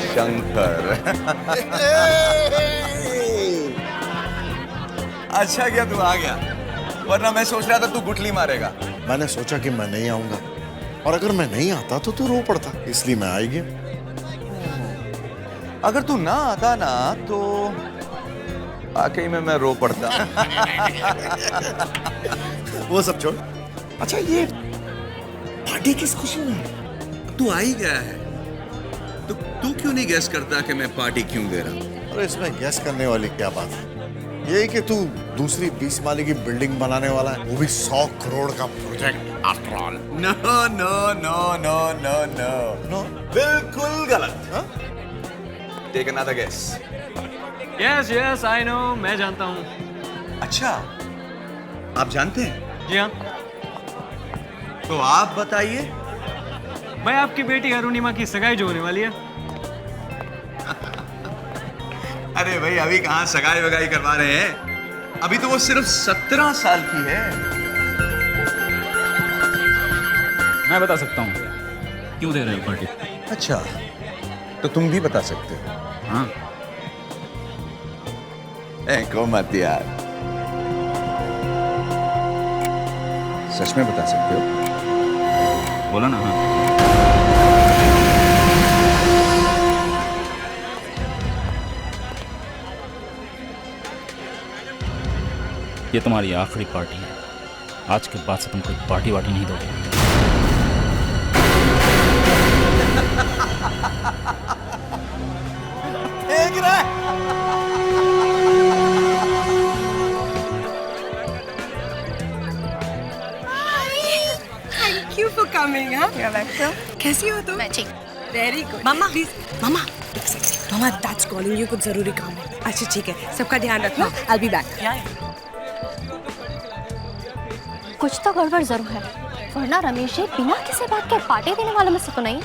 शंकर। अच्छा क्या तू आ गया, वरना मैं सोच रहा था तू गुठली मारेगा। मैंने सोचा कि मैं नहीं आऊंगा, और अगर मैं नहीं आता तो तू रो पड़ता, इसलिए मैं आ गया। अगर तू ना आता ना तो वाकई में मैं रो पड़ता। वो सब छोड़। अच्छा, ये पार्टी किस खुशी में है? तू आ ही गया है तो तू क्यों नहीं गेस करता कि मैं पार्टी क्यों दे रहा हूं? अरे इसमें गैस करने वाली क्या बात है? यही कि तू दूसरी 20 माले की बिल्डिंग बनाने वाला है, वो भी 100 करोड़ का project after all. No no no no no no no, बिल्कुल गलत। Take another guess. Yes yes I know, मैं जानता हूँ। अच्छा, आप जानते हैं? जी हाँ तो आप बताइए। भाई, आपकी बेटी अरुणिमा की सगाई जो होने वाली है। अरे भाई, अभी कहाँ सगाई वगाई करवा रहे हैं, अभी तो वो सिर्फ 17 साल की है। मैं बता सकता हूँ क्यों दे रहे हो पार्टी। अच्छा, तो तुम भी बता सकते हो? हाँ, को मत यार, सच में बता सकते हो? बोला ना। हाँ, ये तुम्हारी आखिरी पार्टी है। आज के बाद से तुम कोई पार्टी वार्टी नहीं दोगे। देख रहा है? Thank you for coming, huh? You're welcome. कैसी हो तुम? मैं ठीक। Very good. Mama, please. मामा, एक second. Mama, that's calling you. कुछ जरूरी काम है. अच्छा ठीक है. सबका ध्यान रखना. I'll be back. कुछ तो गड़बड़ जरूर है, वरना रमेश जी बिना किसी बात के पार्टी देने वालों में से तो नहीं।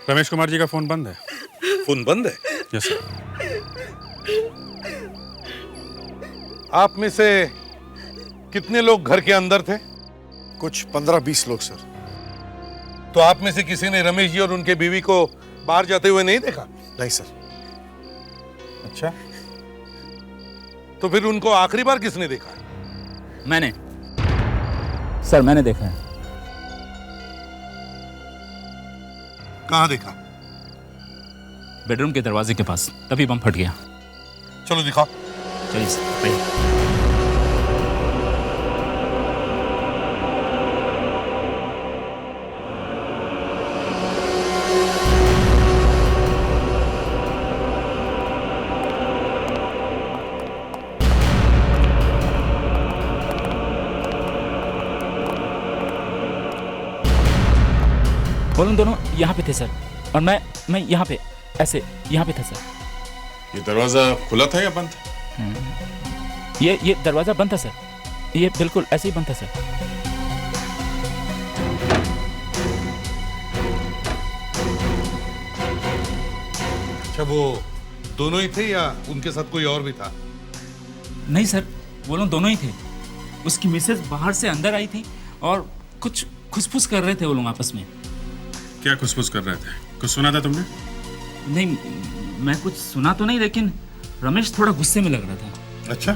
रमेश कुमार जी का फोन बंद है। फोन बंद है? Yes sir. आप में से कितने लोग घर के अंदर थे? कुछ 15-20 लोग सर। तो आप में से किसी ने रमेश जी और उनके बीवी को बाहर जाते हुए नहीं देखा? नहीं सर। अच्छा, तो फिर उनको आखिरी बार किसने देखा? मैंने सर, मैंने देखा है। कहाँ देखा? बेडरूम के दरवाजे के पास, तभी बम फट गया। चलो दिखाओ। चलिए सर, आइए। वो दोनों यहाँ पे थे सर, और मैं यहाँ पे ऐसे यहाँ पे था सर। ये दरवाजा खुला था या बंद था? ये दरवाज़ा बंद था सर, ये बिल्कुल ऐसे ही बंद था सर। अच्छा, वो दोनों ही थे या उनके साथ कोई और भी था? नहीं सर, वो लोग दोनों ही थे। उसकी मिसेज बाहर से अंदर आई थी और कुछ खुसफुस कर रहे थे वो लोग आपस में। क्या खुसफुस कर रहे थे? कुछ सुना था तुमने? नहीं, मैं कुछ सुना तो नहीं, लेकिन रमेश थोड़ा गुस्से में लग रहा था। अच्छा,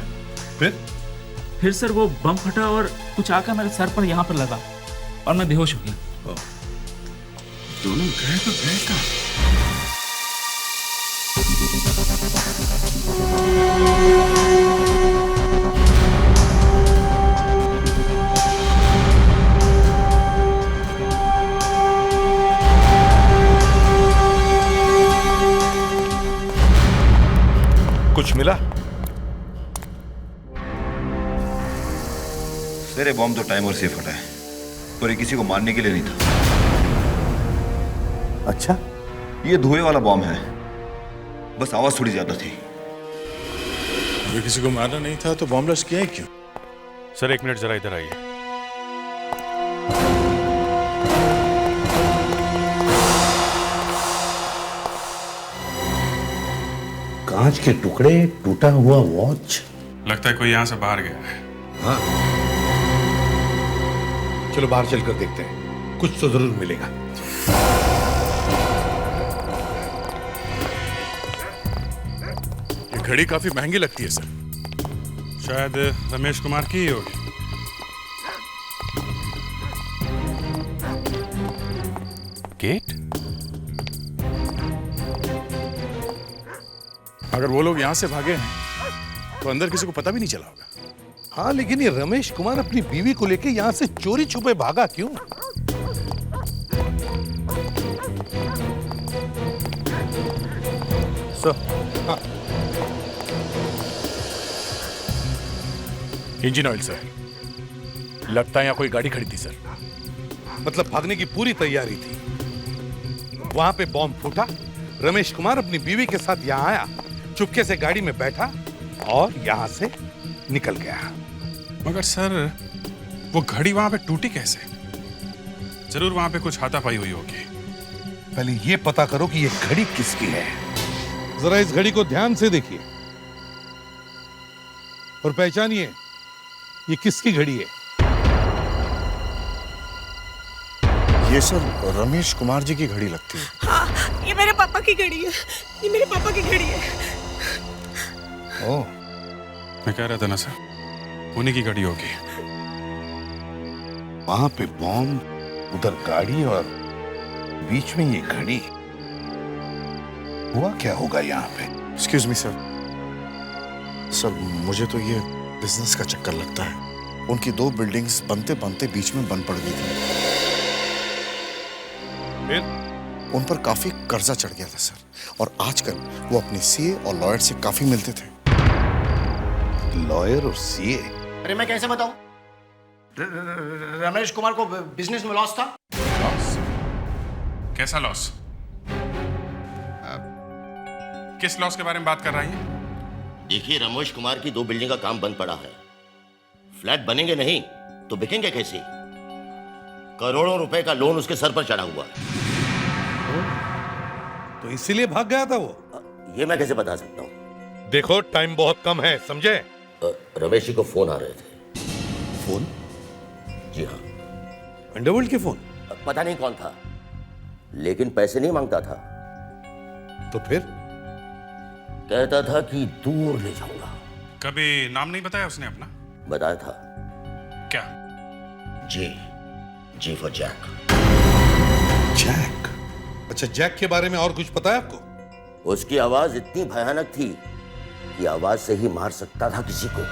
फिर सर वो बम फटा और कुछ आकर मेरे सर पर यहाँ पर लगा और मैं बेहोश हो गया। दोनों गए तो गए कहाँ? कुछ मिला? सर, ये बॉम्ब तो टाइमर से फटा है और ये किसी को मारने के लिए नहीं था। अच्छा, ये धुएं वाला बॉम्ब है, बस आवाज थोड़ी ज्यादा थी। अगर किसी को मारना नहीं था तो बॉम्ब ब्लास्ट किया है क्यों? सर 1 मिनट जरा इधर आइए। कांच के टुकड़े, टूटा हुआ वॉच। लगता है कोई यहाँ से बाहर गया है। हाँ, चलो बाहर चलकर देखते हैं, कुछ तो जरूर मिलेगा। ये घड़ी काफी महंगी लगती है सर, शायद रमेश कुमार की ही होगी। गेट? अगर वो लोग यहाँ से भागे हैं तो अंदर किसी को पता भी नहीं चला होगा। हाँ, लेकिन ये रमेश कुमार अपनी बीवी को लेके यहाँ से चोरी छुपे भागा क्यों? Sir, engine oil sir. लगता है यहाँ कोई गाड़ी खड़ी थी सर। मतलब भागने की पूरी तैयारी थी, वहां पे बॉम्ब फूटा, रमेश कुमार अपनी बीवी के साथ यहाँ आया, चुपके से गाड़ी में बैठा और यहां से निकल गया। मगर सर, वो घड़ी वहां पे टूटी कैसे? जरूर वहां पे कुछ हाथापाई हुई होगी। पहले ये पता करो कि ये घड़ी किसकी है। जरा इस घड़ी को ध्यान से देखिए और पहचानिए ये किसकी घड़ी है। ये सर रमेश कुमार जी की घड़ी लगती है। हाँ, ये मेरे पापा की घड़ी है, ये मेरे पापा की घड़ी है। ओह, मैं कह रहा था ना सर, उन्हीं की घड़ी होगी। वहां पे बॉम्ब, उधर गाड़ी और बीच में ये घड़ी। हुआ क्या होगा यहाँ पे? Excuse me sir. सर, मुझे तो ये बिजनेस का चक्कर लगता है। उनकी 2 बिल्डिंग्स बनते बनते बीच में बंद पड़ गई थी। फिर उन पर काफी कर्जा चढ़ गया था सर, और आजकल वो अपने सीए और लॉयर से काफी मिलते थे। लॉयर और सीए? अरे मैं कैसे बताऊं? रमेश कुमार को बिजनेस में लॉस था। लॉस? कैसा लॉस? किस लॉस के बारे में बात कर रही है? देखिए, रमेश कुमार की 2 बिल्डिंग का काम बंद पड़ा है। फ्लैट बनेंगे नहीं तो बिकेंगे कैसे? करोड़ों रुपए का लोन उसके सर पर चढ़ा हुआ है। तो इसीलिए भाग गया था वो? ये मैं कैसे बता सकता हूँ? देखो, टाइम बहुत कम है, समझे? रमेश जी को फोन आ रहे थे। फोन? जी हाँ। अंडरवर्ल्ड के फोन? पता नहीं कौन था, लेकिन पैसे नहीं मांगता था। तो फिर? कहता था कि दूर ले जाऊंगा। कभी नाम नहीं बताया उसने अपना? बताया था। क्या? जी फॉर जैक। जैक? अच्छा, जैक के बारे में और कुछ पता है आपको? उसकी आवाज इतनी भयानक थी कि आवाज से ही मार सकता था किसी को।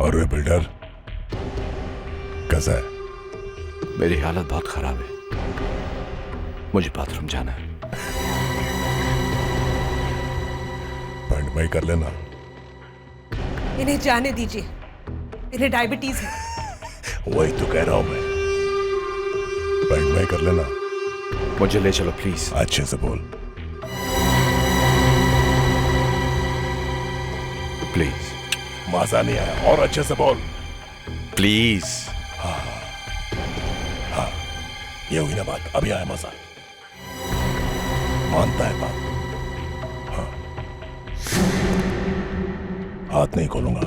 और वे बिल्डर कैसा है? मेरी हालत बहुत खराब है। मुझे बाथरूम जाना है। बैंड में कर लेना। इन्हें जाने दीजिए, इन्हें डायबिटीज है। वही तो कह रहा हूं मैं। बैंड में कर लेना। मुझे ले चलो प्लीज। अच्छे से बोल। प्लीज। मजा नहीं आया, और अच्छे से बोल। प्लीज। हाँ, ये हुई ना बात, अभी आया मजा। मानता है बात। हाँ, हाथ नहीं खोलूंगा।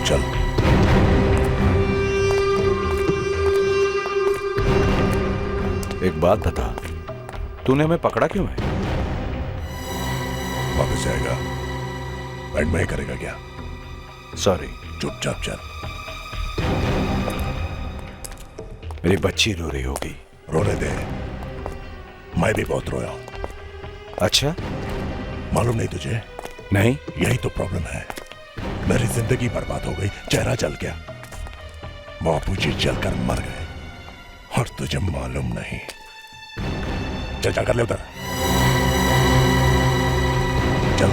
चल। एक बात बता, तूने हमें पकड़ा क्यों है? वापस जाएगा, बैंड में करेगा क्या? सॉरी। चुपचाप चल। मेरी बच्ची रो रही होगी। रोने दे, मैं भी बहुत रोया हूं। अच्छा? मालूम नहीं तुझे? नहीं। यही तो प्रॉब्लम है, मेरी जिंदगी बर्बाद हो गई, चेहरा जल गया, बापूजी जलकर मर गए, और तुझे मालूम नहीं। चल जा कर ले उधर, चल।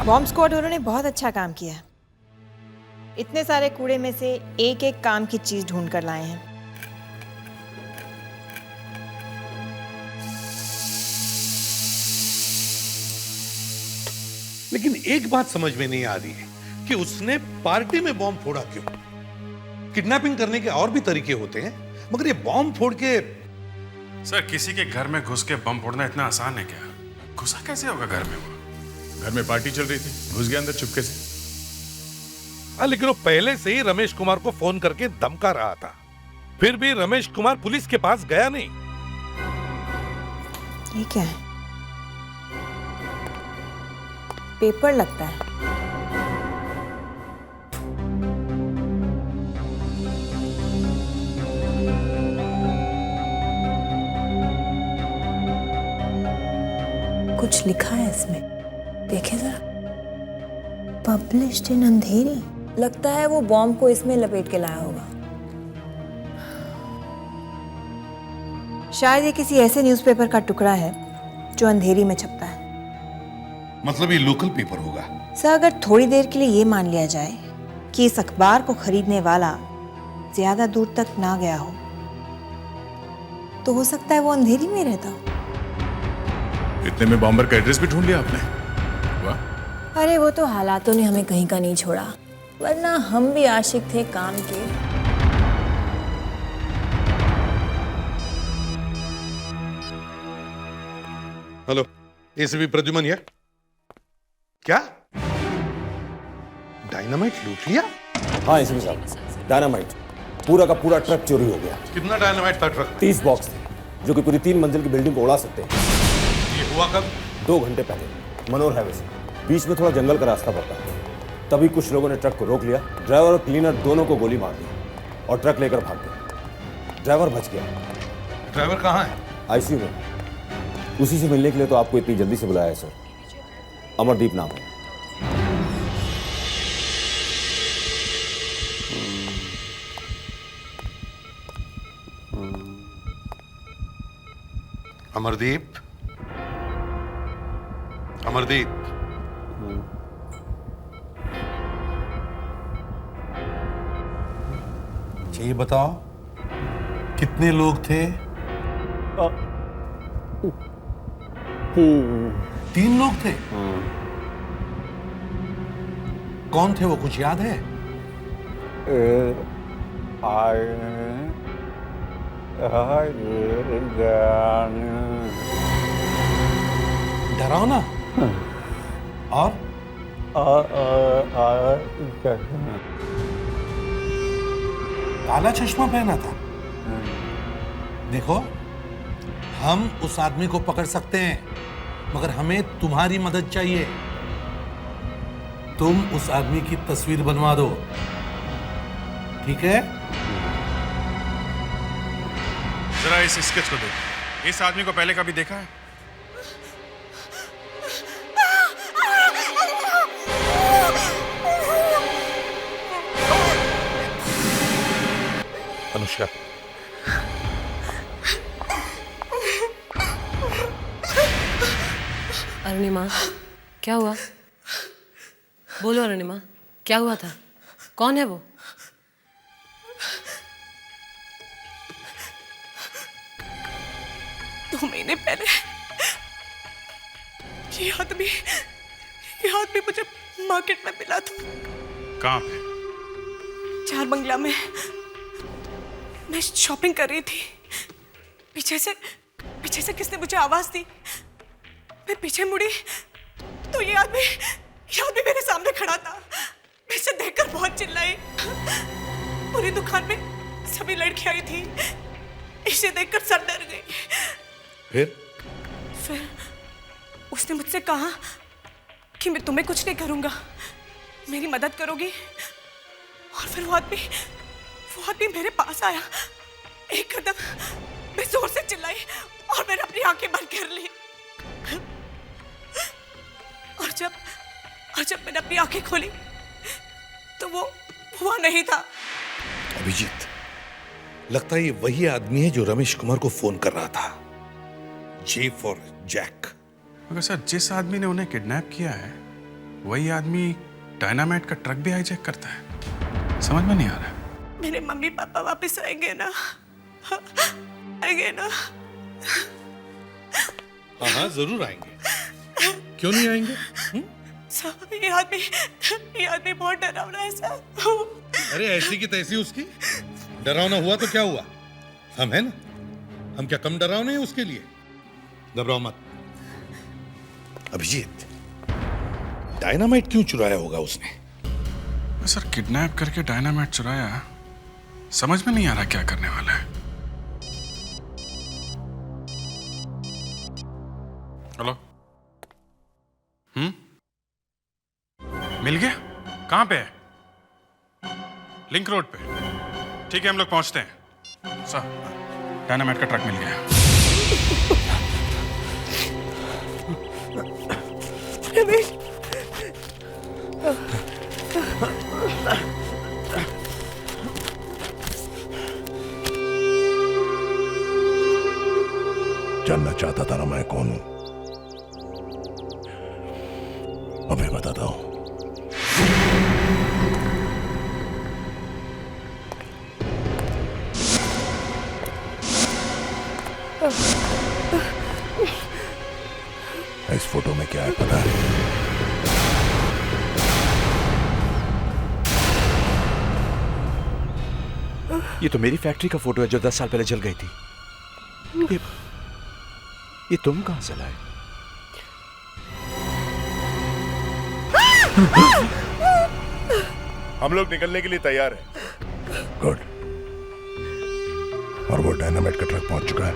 बॉम्ब स्क्वाड वालों ने बहुत अच्छा काम किया। इतने सारे कूड़े में से एक एक काम की चीज ढूंढ कर लाए हैं। लेकिन एक बात समझ में नहीं आ रही है कि उसने पार्टी में बॉम्ब फोड़ा क्यों? किडनैपिंग करने के और भी तरीके होते हैं, मगर ये बॉम्ब फोड़ के। सर, किसी के घर में घुस के बम फोड़ना इतना आसान है क्या? घुसा कैसे होगा घर में? वो घर में पार्टी चल रही थी, घुस गया अंदर चुपके से। लेकिन वो पहले से ही रमेश कुमार को फोन करके धमका रहा था, फिर भी रमेश कुमार पुलिस के पास गया नहीं। ये क्या है? पेपर लगता है। कुछ लिखा है इसमें, देखे जरा। पब्लिश्ड इन अंधेरी। लगता है वो बॉम्ब को इसमें लपेट के लाया होगा। शायद ये किसी ऐसे न्यूज़पेपर का टुकड़ा है जो अंधेरी में छपता है। मतलब ये लोकल पेपर होगा। सर, अगर थोड़ी देर के लिए ये मान लिया जाए कि इस अखबार को खरीदने वाला ज्यादा दूर तक ना गया हो, तो हो सकता है वो अंधेरी में रहता हो। इतने में बॉम्बर का एड्रेस भी ढूंढ लिया आपने? वाह। अरे वो तो हालातों ने हमें कहीं का नहीं छोड़ा, वरना हम भी आशिक थे काम के। हेलो, एसीपी प्रद्युमन है क्या? डायनामाइट लूट लिया? हाँ एसीपी साहब, डायनामाइट पूरा का पूरा ट्रक चोरी हो गया। कितना डायनामाइट था ट्रक में? 30 बॉक्स थे, जो कि पूरी 3 मंजिल की बिल्डिंग को उड़ा सकते हैं। ये हुआ कब? 2 घंटे पहले, मनोर हाईवे से। बीच में थोड़ा जंगल का रास्ता पड़ता है। तभी कुछ लोगों ने ट्रक को रोक लिया, ड्राइवर और क्लीनर दोनों को गोली मार दी और ट्रक लेकर भाग गए। ड्राइवर बच गया। ड्राइवर कहाँ है? आईसीयू में। उसी से मिलने के लिए तो आपको इतनी जल्दी से बुलाया है सर। अमरदीप नाम है। अमरदीप, अमरदीप, ये बताओ कितने लोग थे? 3 लोग थे। कौन थे वो, कुछ याद है? डरावना। और काला चश्मा पहना था। देखो, हम उस आदमी को पकड़ सकते हैं, मगर हमें तुम्हारी मदद चाहिए। तुम उस आदमी की तस्वीर बनवा दो, ठीक है? जरा इस स्केच को देखो। इस आदमी को पहले कभी देखा है? अनुष्का, अरुणिमा, क्या हुआ? बोलो अरुणिमा, क्या हुआ था? कौन है वो? दो महीने पहले ये आदमी मुझे मार्केट में मिला था। कहाँ पे? चार बंगला में। मैं शॉपिंग कर रही थी। पीछे से किसने मुझे आवाज दी। मैं पीछे मुड़ी तो ये आदमी मेरे सामने खड़ा था। मैं इसे देखकर बहुत चिल्लाई। पूरी दुकान में सभी लड़कियां आई थी। इसे देखकर सर डर गई। फिर उसने मुझसे कहा कि मैं तुम्हें कुछ नहीं करूंगा, मेरी मदद करोगी। और फिर वो आदमी मेरे पास आया। एक कदम मैं जोर से चिल्लाई और मैंने अपनी आंखें बंद कर ली। और जब मैंने अपनी आंखें खोली तो वो वहां नहीं था। अभिजीत, लगता है ये वही आदमी है जो रमेश कुमार को फोन कर रहा था। J for Jack. मगर सर, जिस आदमी ने उन्हें किडनैप किया है वही आदमी डायनामाइट का ट्रक भी हाईजैक करता है। समझ में नहीं आ रहा। मेरे मम्मी पापा वापस आएंगे ना? आएंगे ना? हाँ, जरूर आएंगे। क्यों नहीं आएंगे? सर, ये आदमी बहुत डरावना है सर। अरे ऐसी की तैसी उसकी। डरावना हुआ तो क्या हुआ? हम है ना? हम क्या कम डरावने हैं उसके लिए? घबराओ मत। अभिजीत, डायनामाइट क्यों चुराया होगा उसने? सर, किडनैप करके डायनामाइट चुराया, समझ में नहीं आ रहा क्या करने वाला है। हेलो, मिल गया? कहां पे है? लिंक रोड पे। ठीक है, हम लोग पहुंचते हैं। सर, डायनामाइट का ट्रक मिल गया। रमेश, जानना चाहता था ना मैं कौन हूं? अभी बताता हूं। इस फोटो में क्या है पता है? ये तो मेरी फैक्ट्री का फोटो है जो 10 साल पहले जल गई थी। ये तुम कहां से लाए? हम लोग निकलने के लिए तैयार हैं। गुड। और वो डायनामाइट का ट्रक पहुंच चुका है।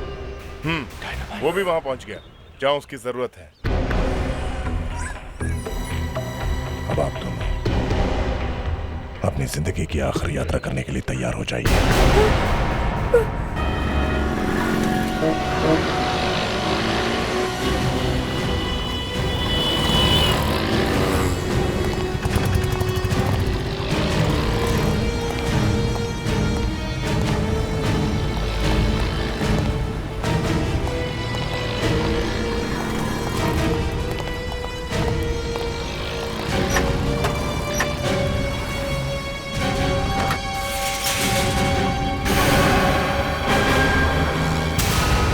वो भी वहां पहुंच गया जहां उसकी जरूरत है। अब आप दोनों अपनी जिंदगी की आखिरी यात्रा करने के लिए तैयार हो जाइए।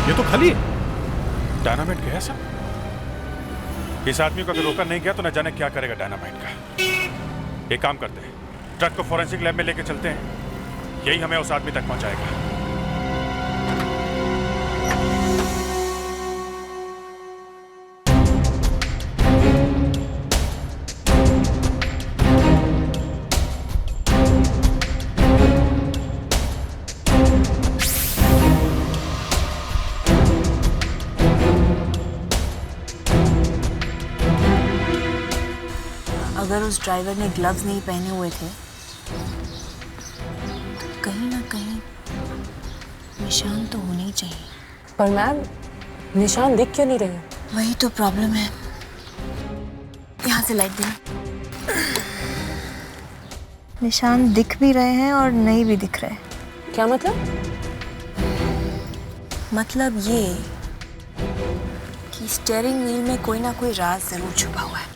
ये तो खाली है। डायनामाइट गया सर। इस आदमी को अगर रोका नहीं गया तो न जाने क्या करेगा डायनामाइट का। एक काम करते हैं, ट्रक को फोरेंसिक लैब में लेके चलते हैं। यही हमें उस आदमी तक पहुंचाएगा। अगर उस ड्राइवर ने ग्लव्स नहीं पहने हुए थे तो कहीं ना कहीं निशान तो होने ही चाहिए। पर मैम निशान दिख क्यों नहीं रहे? वही तो प्रॉब्लम है। यहाँ से लाइट देना। निशान दिख भी रहे हैं और नहीं भी दिख रहे। क्या मतलब? मतलब ये कि स्टीयरिंग व्हील में कोई ना कोई राज जरूर छुपा हुआ है।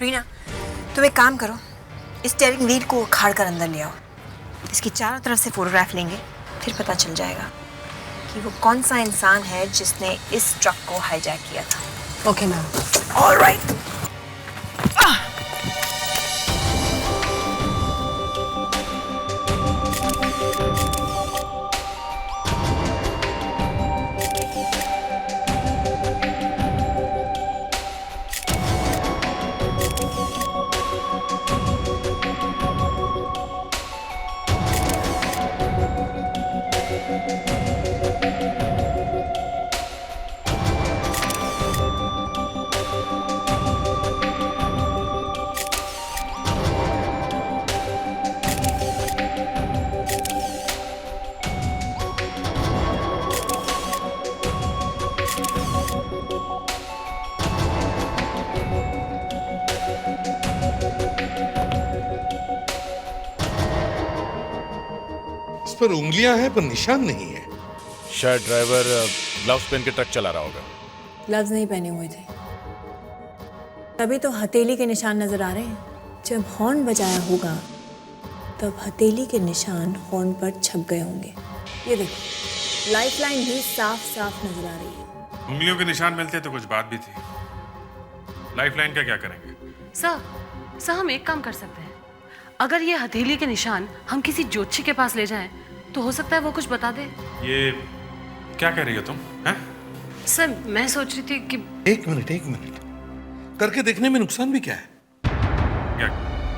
रीना, तुम एक काम करो, इस स्टीयरिंग व्हील को उखाड़ कर अंदर ले आओ। इसकी चारों तरफ से फोटोग्राफ लेंगे, फिर पता चल जाएगा कि वो कौन सा इंसान है जिसने इस ट्रक को हाईजैक किया था। Okay ma'am. ऑलराइट। इस पर उंगलियां हैं पर निशान नहीं है। शायद ड्राइवर ग्लव्स पहन के ट्रक चला रहा होगा। ग्लव्स नहीं पहने हुए थे, तभी तो हथेली के निशान नजर आ रहे हैं। जब हॉर्न बजाया होगा तब हथेली के निशान हॉर्न पर छप गए होंगे। ये देखो, लाइफलाइन भी साफ साफ नजर आ रही है। उंगलियों के निशान मिलते तो कुछ बात भी थी। लाइफलाइन का क्या करेंगे? सर हम एक काम कर सकते हैं। अगर ये हथेली के निशान हम किसी ज्योतिषी के पास ले जाएं, तो हो सकता है वो कुछ बता दे। ये क्या कह रही हो तुम? हैं? सर मैं सोच रही थी कि एक मिनट करके देखने में नुकसान भी क्या है? क्या?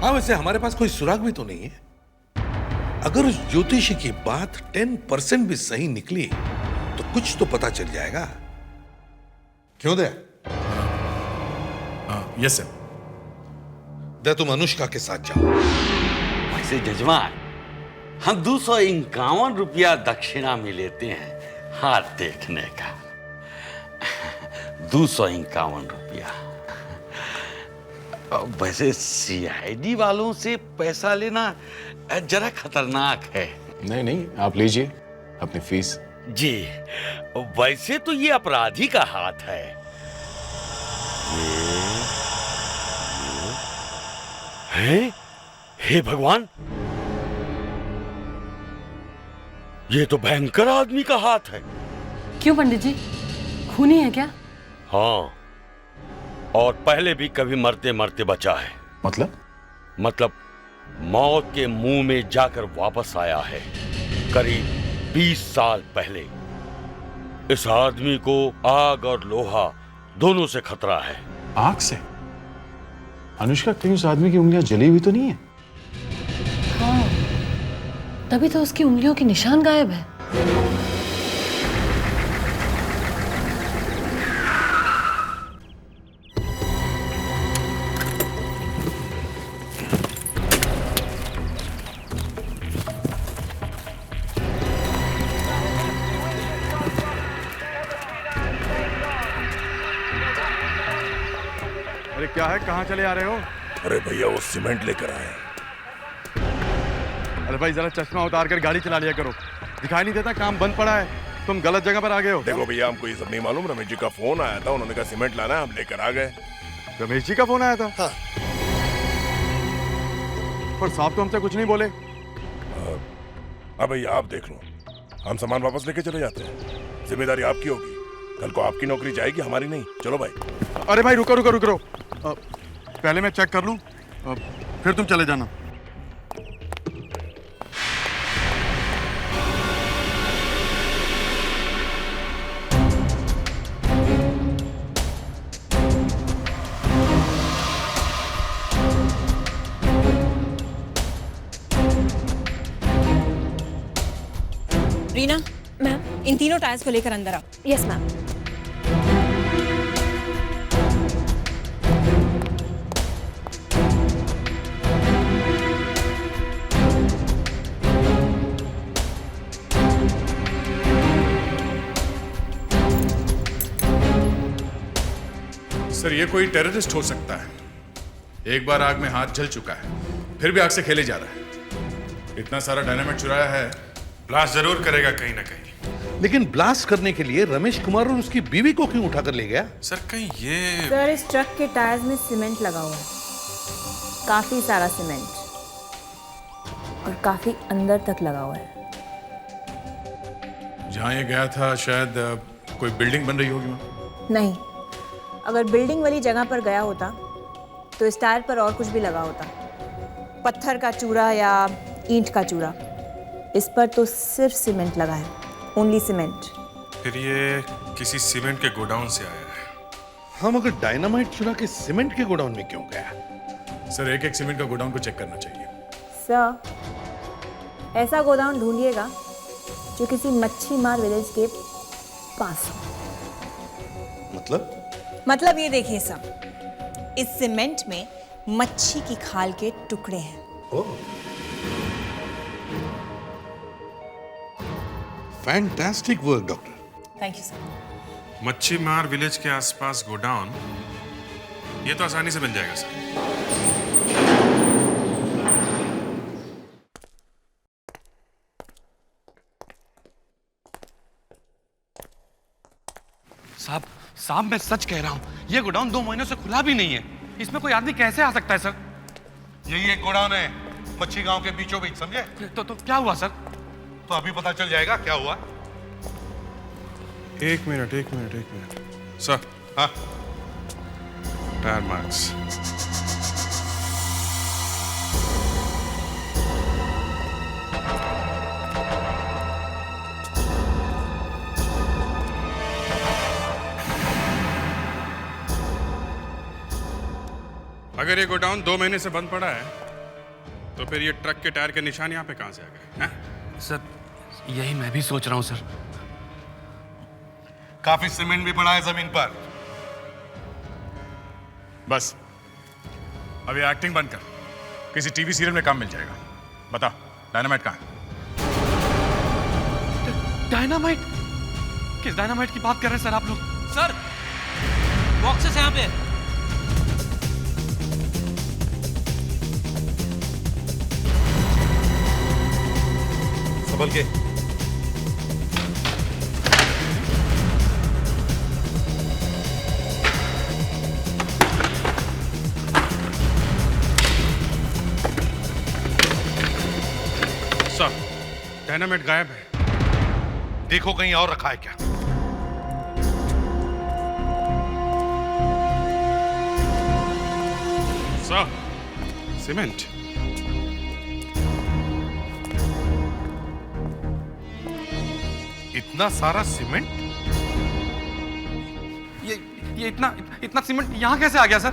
हाँ, वैसे हमारे पास कोई सुराग भी तो नहीं है। अगर उस ज्योतिषी की बात 10% भी सही निकली तो कुछ तो पता चल जाएगा। क्यों दे? Yes sir. दे, तुम अनुष्का के साथ जाओ। वैसे जजमान, हम 251 रुपया दक्षिणा में लेते हैं हाथ देखने का। 251 रुपया। वैसे सीआईडी वालों से पैसा लेना जरा खतरनाक है। नहीं, आप लीजिए अपनी फीस। जी, वैसे तो ये अपराधी का हाथ है। हे भगवान, ये तो भयंकर आदमी का हाथ है। क्यों पंडित जी, खूनी है क्या? हाँ, और पहले भी कभी मरते मरते बचा है। मतलब मौत के मुंह में जाकर वापस आया है करीब 20 साल पहले। इस आदमी को आग और लोहा दोनों से खतरा है। आग से? अनुष्का, कहीं उस आदमी की उंगलियां जली हुई तो नहीं है? हाँ, तभी तो उसकी उंगलियों के निशान गायब है। अरे क्या है, कहाँ चले आ रहे हो? अरे भैया, वो सीमेंट लेकर आए। अरे भाई, जरा चश्मा उतार कर गाड़ी चला लिया करो, दिखाई नहीं देता काम बंद पड़ा है। तुम गलत जगह पर आ गए हो। देखो भैया, हमको ये सब नहीं मालूम। रमेश जी का फोन आया था, उन्होंने कहा सीमेंट लाना है, हम लेकर आ गए। रमेश जी का फोन आया था? हाँ। पर साहब तो हमसे कुछ नहीं बोले। अब भैया आप देख लो, हम सामान वापस लेके चले जाते हैं। जिम्मेदारी आपकी होगी, कल को आपकी नौकरी जाएगी, हमारी नहीं। चलो भाई। अरे भाई रुको, पहले मैं चेक कर लूं, फिर तुम चले जाना। रीना मैम, इन तीनों टायर्स को लेकर अंदर आओ। Yes ma'am. सर ये कोई टेररिस्ट हो सकता है। एक बार आग में हाथ जल चुका है, फिर भी आग से खेले जा रहा है। इतना सारा डायनामाइट चुराया है, ब्लास्ट जरूर करेगा कहीं ना कहीं। लेकिन ब्लास्ट करने के लिए रमेश कुमार और उसकी बीवी को क्यों उठाकर ले गया? सर कहीं ये सर इस ट्रक के टायर्स में सीमेंट लगा हुआ है, काफी सारा सीमेंट, और काफी अंदर तक लगा हुआ है। जहां ये गया था शायद कोई बिल्डिंग बन रही होगी वहां। नहीं, अगर बिल्डिंग वाली जगह पर गया होता तो इस टायर पर और कुछ भी लगा होता, पत्थर का चूरा या ईंट का चूरा। इस पर तो सिर्फ सीमेंट लगा है, ओनली सीमेंट। फिर ये किसी सीमेंट के गोडाउन से आया है। हम अगर डायनामाइट चुरा के सीमेंट के गोडाउन में क्यों गया? सर एक एक सीमेंट का गोडाउन को चेक करना चाहिए। सर ऐसा गोदाम ढूंढिएगा जो किसी मच्छी मार विलेज के पास हो। मतलब ये देखिए सर, इस सीमेंट में मच्छी की खाल के टुकड़े हैं। Fantastic work doctor. Thank you sir. मच्छी मार विलेज के आसपास गोडाउन, ये तो आसानी से मिल जाएगा सर। साहब मैं सच कह रहा हूँ, ये गोडाउन 2 महीनों से खुला भी नहीं है। इसमें कोई आदमी कैसे आ सकता है सर? यही एक गोडाउन है मच्छी गांव के बीचों बीच, समझे? तो क्या हुआ सर? तो अभी पता चल जाएगा क्या हुआ। एक मिनट सर। हाँ, टायर मार्क्स। अगर ये गोडाउन 2 महीने से बंद पड़ा है तो फिर ये ट्रक के टायर के निशान यहाँ पे कहां से आ गए? सर यही मैं भी सोच रहा हूँ सर। काफी सीमेंट भी पड़ा है जमीन पर। बस अब ये एक्टिंग बंद कर, किसी टीवी सीरियल में काम मिल जाएगा। बता डायनामाइट कहाँ है? डायनामाइट? किस डायनामाइट की बात कर रहे हैं सर आप लोग? सर बॉक्सेस यहाँ पे। संभल के। सर डायनामाइट गायब है। देखो कहीं और रखा है क्या? Sir cement. इतना सारा सीमेंट? ये इतना सीमेंट यहाँ कैसे आ गया सर?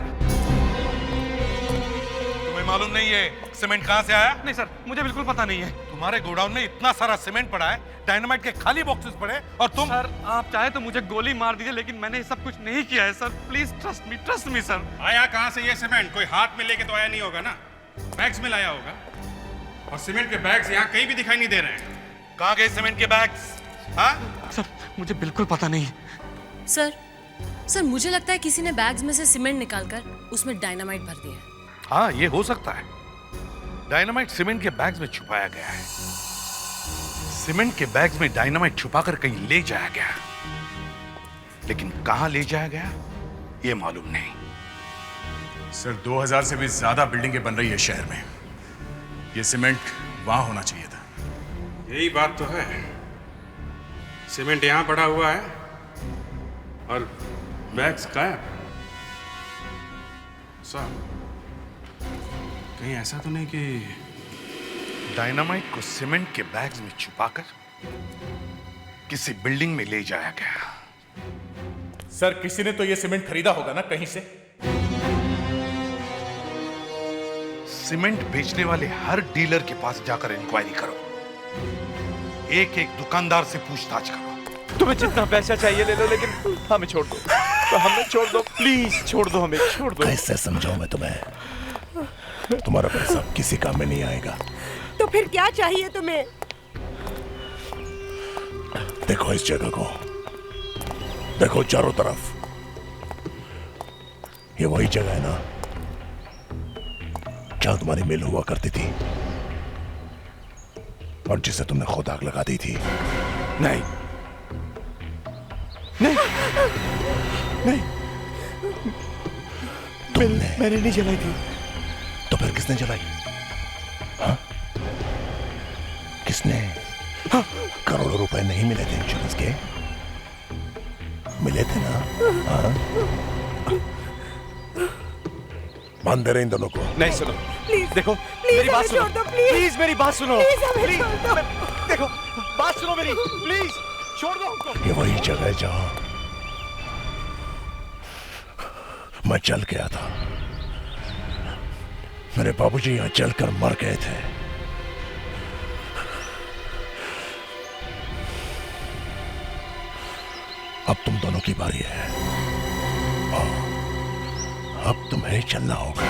तुम्हें मालूम नहीं है सीमेंट कहाँ से आया? नहीं सर, मुझे बिल्कुल पता नहीं है। तुम्हारे गोडाउन में इतना सारा सीमेंट पड़ा है, डायनामाइट के खाली बॉक्सेस पड़े, और तुम? सर आप चाहे तो मुझे गोली मार दीजिए, लेकिन मैंने ये सब कुछ नहीं किया है sir. Please trust me sir. आया कहाँ से ये सीमेंट? कोई हाथ में लेके तो आया नहीं होगा ना, बैग्स में लाया होगा। और सीमेंट के बैग्स यहाँ कहीं भी दिखाई नहीं दे रहे हैं। कहाँ गए सीमेंट के बैग्स? हाँ सर मुझे बिल्कुल पता नहीं। सर मुझे लगता है किसी ने बैग्स में से सीमेंट निकालकर उसमें डायनामाइट भर दिया है। हाँ ये हो सकता है, डायनामाइट सीमेंट के बैग्स में छुपाया गया है। सीमेंट के बैग्स में डायनामाइट छुपाकर कहीं ले जाया गया, लेकिन कहां ले जाया गया ये मालूम नहीं। सर 2000 से भी ज्यादा बिल्डिंगें बन रही है शहर में, ये सीमेंट वहां होना चाहिए था। यही बात तो है, सीमेंट यहां पड़ा हुआ है और बैग्स गायब। सर कहीं ऐसा तो नहीं कि डायनामाइट को सीमेंट के बैग्स में छुपाकर किसी बिल्डिंग में ले जाया गया? सर किसी ने तो ये सीमेंट खरीदा होगा ना कहीं से। सीमेंट बेचने वाले हर डीलर के पास जाकर इंक्वायरी करो, एक एक दुकानदार से पूछताछ करो। तुम्हें जितना पैसा चाहिए ले लो, लेकिन हमें छोड़ दो, तो हमें छोड़ दो, प्लीज छोड़ दो, हमें छोड़ दो। कैसे समझाऊं मैं तुम्हें? तुम्हारा पैसा किसी काम में नहीं आएगा। तो फिर क्या चाहिए तुम्हें? देखो इस जगह को, देखो चारों तरफ, ये वही जगह है ना जहां तुम्हारी मिल हुआ करती थी और जिसे तुमने खुद आग लगा दी थी? नहीं नहीं नहीं, मैंने नहीं जलाई थी। तो फिर किसने जलाई? हाँ? किसने? हाँ? करोड़ों रुपए नहीं मिले थे इंश्योरेंस के? मिले थे ना? हाँ? मान दे रहे इन दोनों को? नहीं, सुनो प्लीज देखो, प्लीज मेरी बात हमें सुनो, छोड़ दो, प्लीज प्लीज मेरी बात सुनो, प्लीज हमें प्लीज, छोड़ दो। देखो बात सुनो मेरी, प्लीज छोड़ दो हमको। ये वही जगह है जहां मैं चल गया था। मेरे बाबूजी यहां चलकर मर गए थे। अब तुम दोनों की बारी है। अब तुम्हें चलना होगा।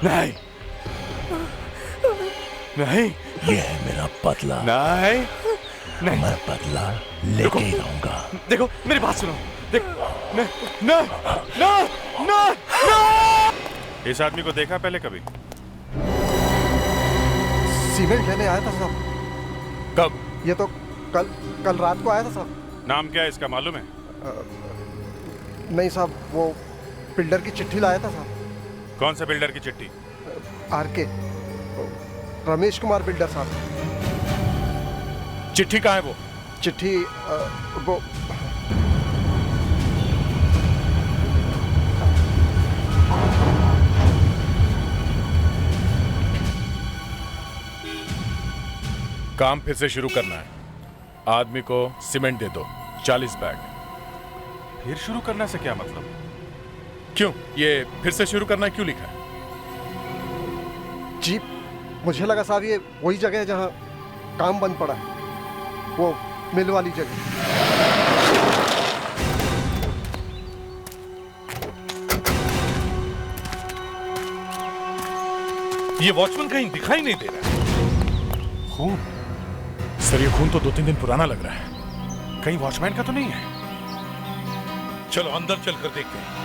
नहीं नहीं, ये है मेरा बदला। नहीं नहीं, मैं बदला लेके ही रहूंगा। देखो मेरी बात सुनो, देखो न न न न। इस आदमी को देखा पहले कभी? सीमेंट लेने आया था साहब। कब? ये तो कल रात को आया था साहब। नाम क्या है इसका मालूम है? नहीं साहब, वो बिल्डर की चिट्ठी लाया था साहब। कौन से बिल्डर की चिट्ठी? आरके, रमेश कुमार बिल्डर साहब। चिट्ठी कहाँ है वो? चिट्ठी वो काम फिर से शुरू करना है। आदमी को सीमेंट दे दो 40 बैग। फिर शुरू करने से क्या मतलब? क्यों ये फिर से शुरू करना क्यों लिखा है? जी मुझे लगा साहब ये वही जगह है जहां काम बंद पड़ा है, वो मिल वाली जगह। ये वॉचमैन कहीं दिखाई नहीं दे रहा। खून? सर ये खून तो 2-3 दिन पुराना लग रहा है। कहीं वॉचमैन का तो नहीं है? चलो अंदर चलकर देखते हैं।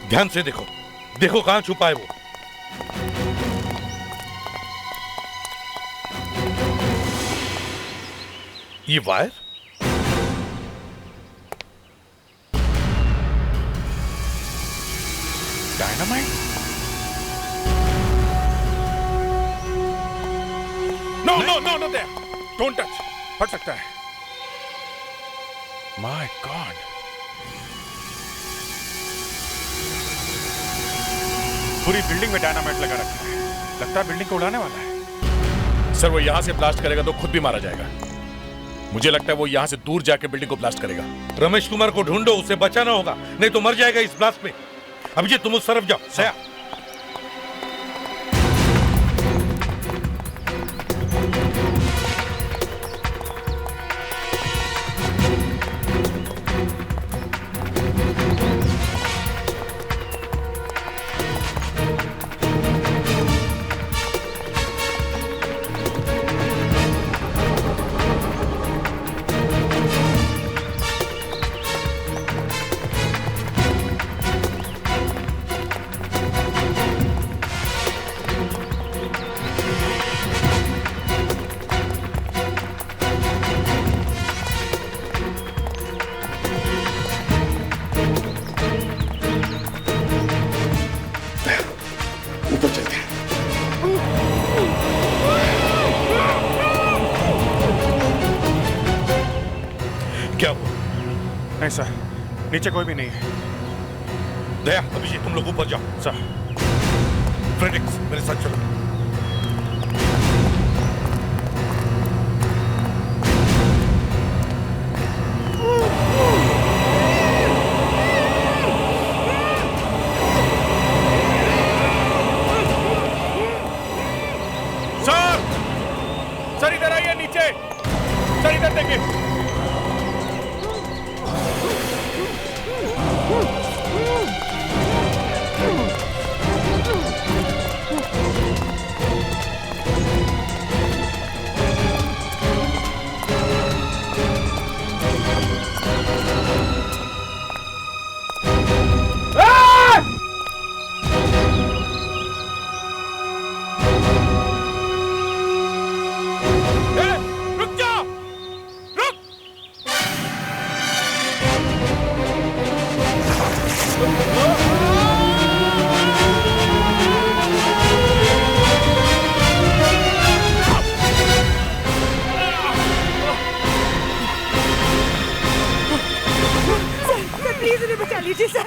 ध्यान से देखो, देखो कहां छुपा है वो। ये wire? Dynamite? No no no no there, don't touch, फट सकता है। माय गॉड, पूरी बिल्डिंग में डायनामाइट लगा रखा है। लगता है बिल्डिंग को उड़ाने वाला है। सर वो यहां से ब्लास्ट करेगा तो खुद भी मारा जाएगा। मुझे लगता है वो यहां से दूर जाके बिल्डिंग को ब्लास्ट करेगा। रमेश कुमार को ढूंढो, उसे बचाना होगा, नहीं तो मर जाएगा इस ब्लास्ट में। अभिजीत तुम उस तरफ जाओ। सया ऊपर चलते हैं। क्या हुआ? नहीं सर, नीचे कोई भी नहीं है। दया, अभिजीत तुम लोग ऊपर जाओ। सर फ्रेडरिक्स मेरे साथ चलो। नीचे सर इधर देखे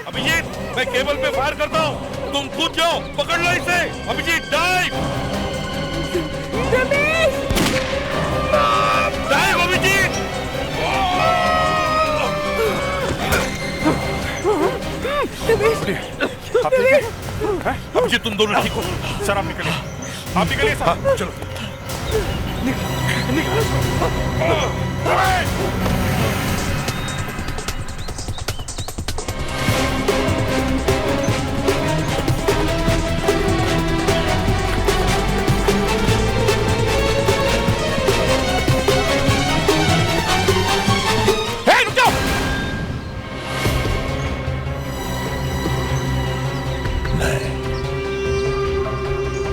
अभिजीत, मैं केबल पे फायर करता हूँ, तुम कूद जाओ, पकड़ लो इसे। Abhijeet dive, dive Abhijeet. आप ठीक है? अभिजीत तुम दोनों ठीक हो? सर आप निकलिए, आप निकलिए सर। चलो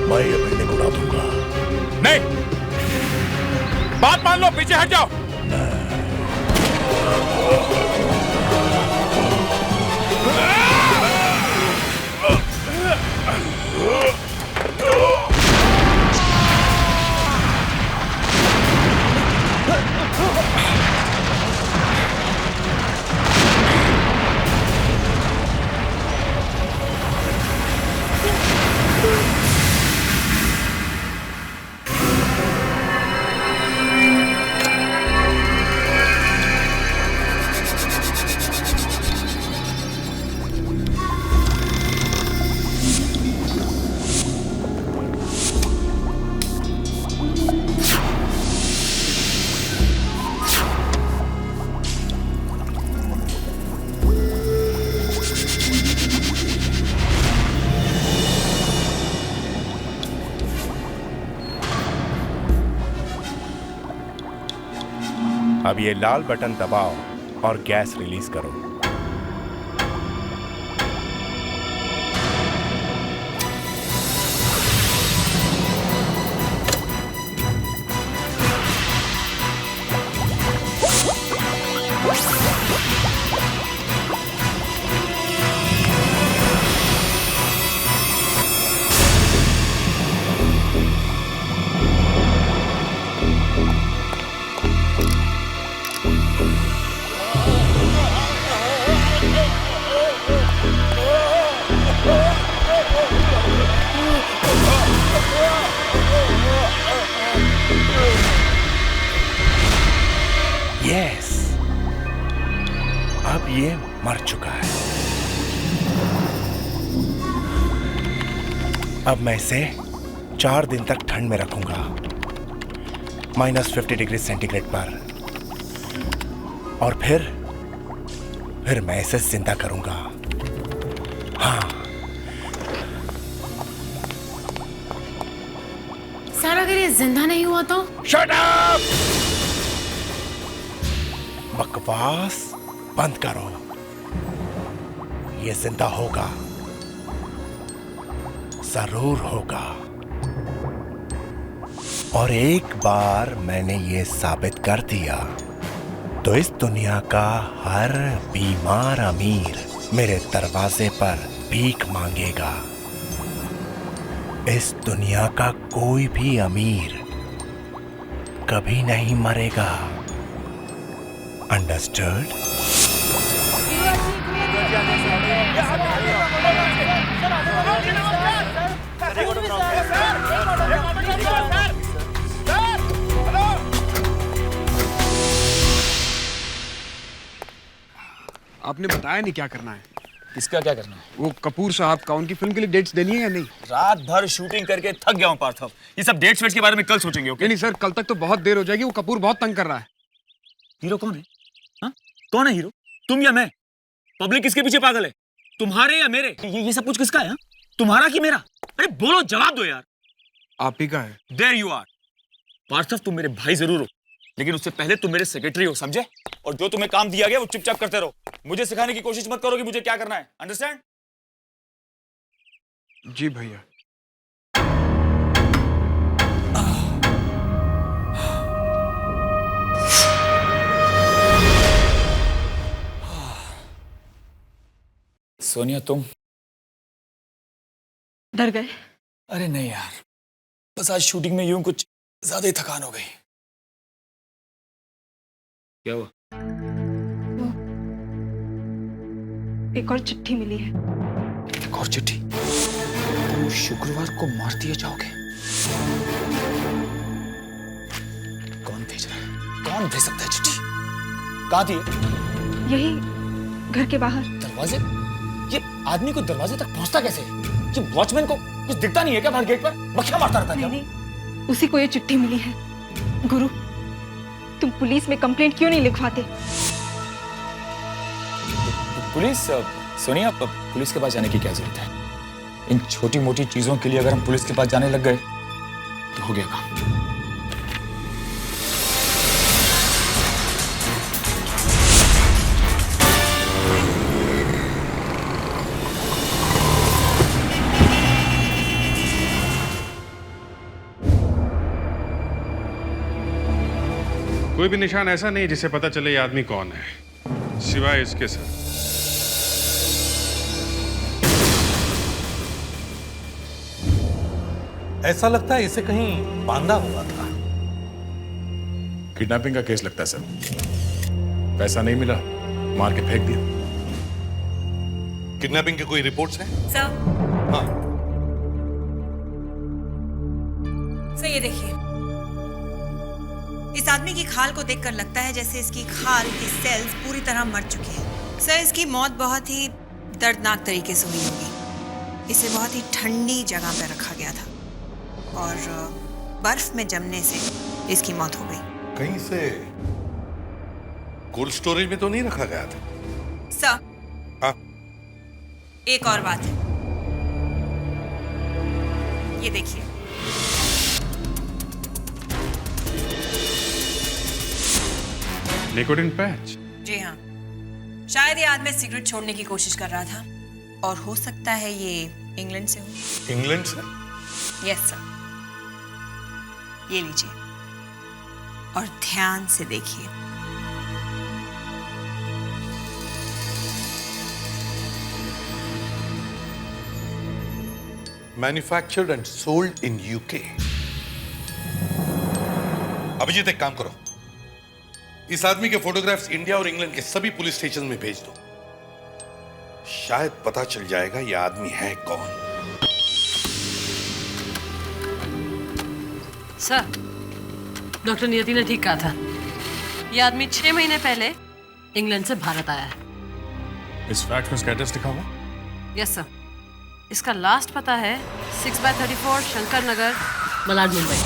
मैं ये बिल्डिंग उड़ा दूंगा। नहीं, बात मान लो, पीछे हट जाओ। अब ये लाल बटन दबाओ और गैस रिलीज करो। यस, अब ये मर चुका है। अब मैं इसे 4 दिन तक ठंड में रखूंगा, -50 डिग्री सेंटीग्रेड पर, और फिर मैं इसे जिंदा करूंगा। हाँ सर, अगर ये जिंदा नहीं हुआ तो? Shut up! बकवास बंद करो। ये जिंदा होगा, जरूर होगा। और एक बार मैंने ये साबित कर दिया तो इस दुनिया का हर बीमार अमीर मेरे दरवाजे पर भीख मांगेगा। इस दुनिया का कोई भी अमीर कभी नहीं मरेगा। अंडरस्टूड? आपने बताया नहीं क्या करना है। किसका क्या करना है? वो कपूर साहब का, उनकी फिल्म के लिए डेट्स देनी है या नहीं? रात भर शूटिंग करके थक गया हूँ पार्थव। ये सब डेट्स वेट्स के बारे में कल सोचेंगे, ओके? नहीं सर, कल तक तो बहुत देर हो जाएगी। वो कपूर बहुत तंग कर रहा है। हीरो कौन है? हाँ? कौन है हीरो? तुम या मैं? पब्लिक किसके पीछे पागल है? तुम्हारे या मेरे? ये सब कुछ किसका है? हा? तुम्हारा कि मेरा? अरे बोलो, जवाब दो यार। आप ही का है। There you are। पार्थव, तुम मेरे भाई जरूर हो, लेकिन उससे पहले तुम मेरे सेक्रेटरी हो, समझे? और जो तुम्हें काम दिया गया वो चुपचाप करते रहो। मुझे सिखाने की कोशिश मत करो कि मुझे क्या करना है। अंडरस्टैंड? जी भैया। सोनिया, तुम डर गए? अरे नहीं यार, बस आज शूटिंग में यूं कुछ ज्यादा ही थकान हो गई। क्या हुआ? एक और चिट्ठी मिली है। एक और चिट्ठी? तुम शुक्रवार को मार दिए जाओगे? कौन भेज रहा है? कौन भेज सकता है चिट्ठी? कहाँ थी? यही घर के बाहर। दरवाजे? ये आदमी को दरवाजे तक पहुंचता कैसे? ये वॉचमैन को कुछ दिखता नहीं है क्या बाहर गेट पर? बखिया मारता रहता है क्या? नहीं, उसी को ये चिट्ठी मिली है। गुरु, तुम पुलिस में कंप्लेंट क्यों नहीं लिखवाते? पुलिस? सोनिया, पुलिस के पास जाने की क्या जरूरत है? इन छोटी मोटी चीजों के लिए अगर हम पुलिस के पास जाने लग गए तो हो गया काम। कोई भी निशान ऐसा नहीं जिसे पता चले ये आदमी कौन है, सिवाय इसके सर। ऐसा लगता है इसे कहीं बांधा हुआ था। किडनैपिंग का केस लगता है सर। पैसा नहीं मिला, मार के फेंक दिया। किडनैपिंग के कोई रिपोर्ट्स हैं? सर। हाँ। सर, ये देखिए, इस आदमी की खाल को देखकर लगता है जैसे इसकी खाल की सेल्स पूरी तरह मर चुके हैं। सर, इसकी मौत बहुत ही दर्दनाक तरीके से हुई होगी। इसे बहुत ही ठंडी जगह पर रखा गया था और बर्फ में जमने से इसकी मौत हो गई। कहीं से कोल्ड स्टोरेज में तो नहीं रखा गया था? सर, हाँ? एक और बात है, ये देखिए। Nicotine patch? जी हाँ, शायद ये आदमी सिगरेट छोड़ने की कोशिश कर रहा था और हो सकता है ये इंग्लैंड से हो। इंग्लैंड से? Yes sir. ये लीजिए और ध्यान से देखिए। Manufactured and sold in UK. Abhijeet, एक काम करो, इस आदमी के फोटोग्राफ्स इंडिया और इंग्लैंड के सभी पुलिस स्टेशन में भेज दो। शायद पता चल जाएगा ये आदमी है कौन। सर, डॉक्टर नियति ने ठीक कहा था। ये आदमी 6 महीने पहले इंग्लैंड से भारत आया है। इस फैक्ट में इसका एड्रेस लिखा हुआ? Yes sir. इसका लास्ट पता है 6/34 शंकर नगर, मलाड, मुंबई।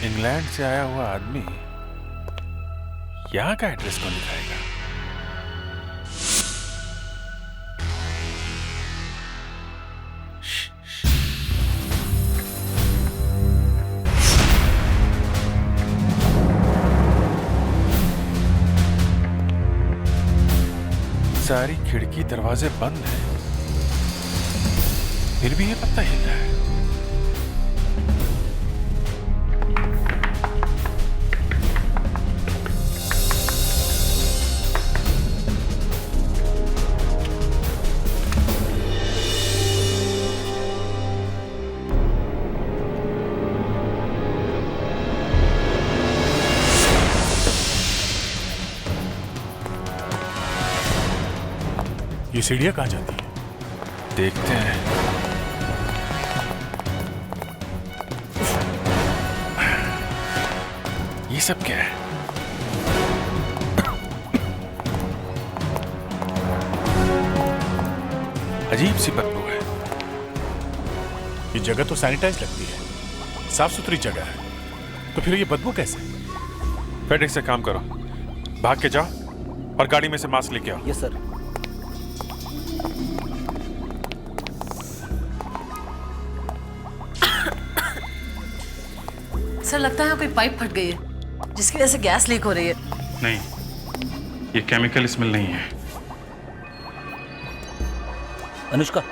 इंग्लैंड से आया हुआ आदमी यहाँ का एड्रेस कौन लिखाएगा? सारी खिड़की दरवाजे बंद हैं, फिर भी ये पत्ता हिल रहा है। ये सीढ़ियां कहाँ जाती है? देखते हैं। ये सब क्या है? अजीब सी बदबू है। ये जगह तो सैनिटाइज लगती है, साफ सुथरी जगह है, तो फिर ये बदबू कैसे? फेडेक्स से काम करो, भाग के जाओ और गाड़ी में से मास्क लेके आओ। Yes sir. सर लगता है कोई पाइप फट गई है जिसकी वजह से गैस लीक हो रही है। नहीं, ये केमिकल स्मेल नहीं है। अनुष्का,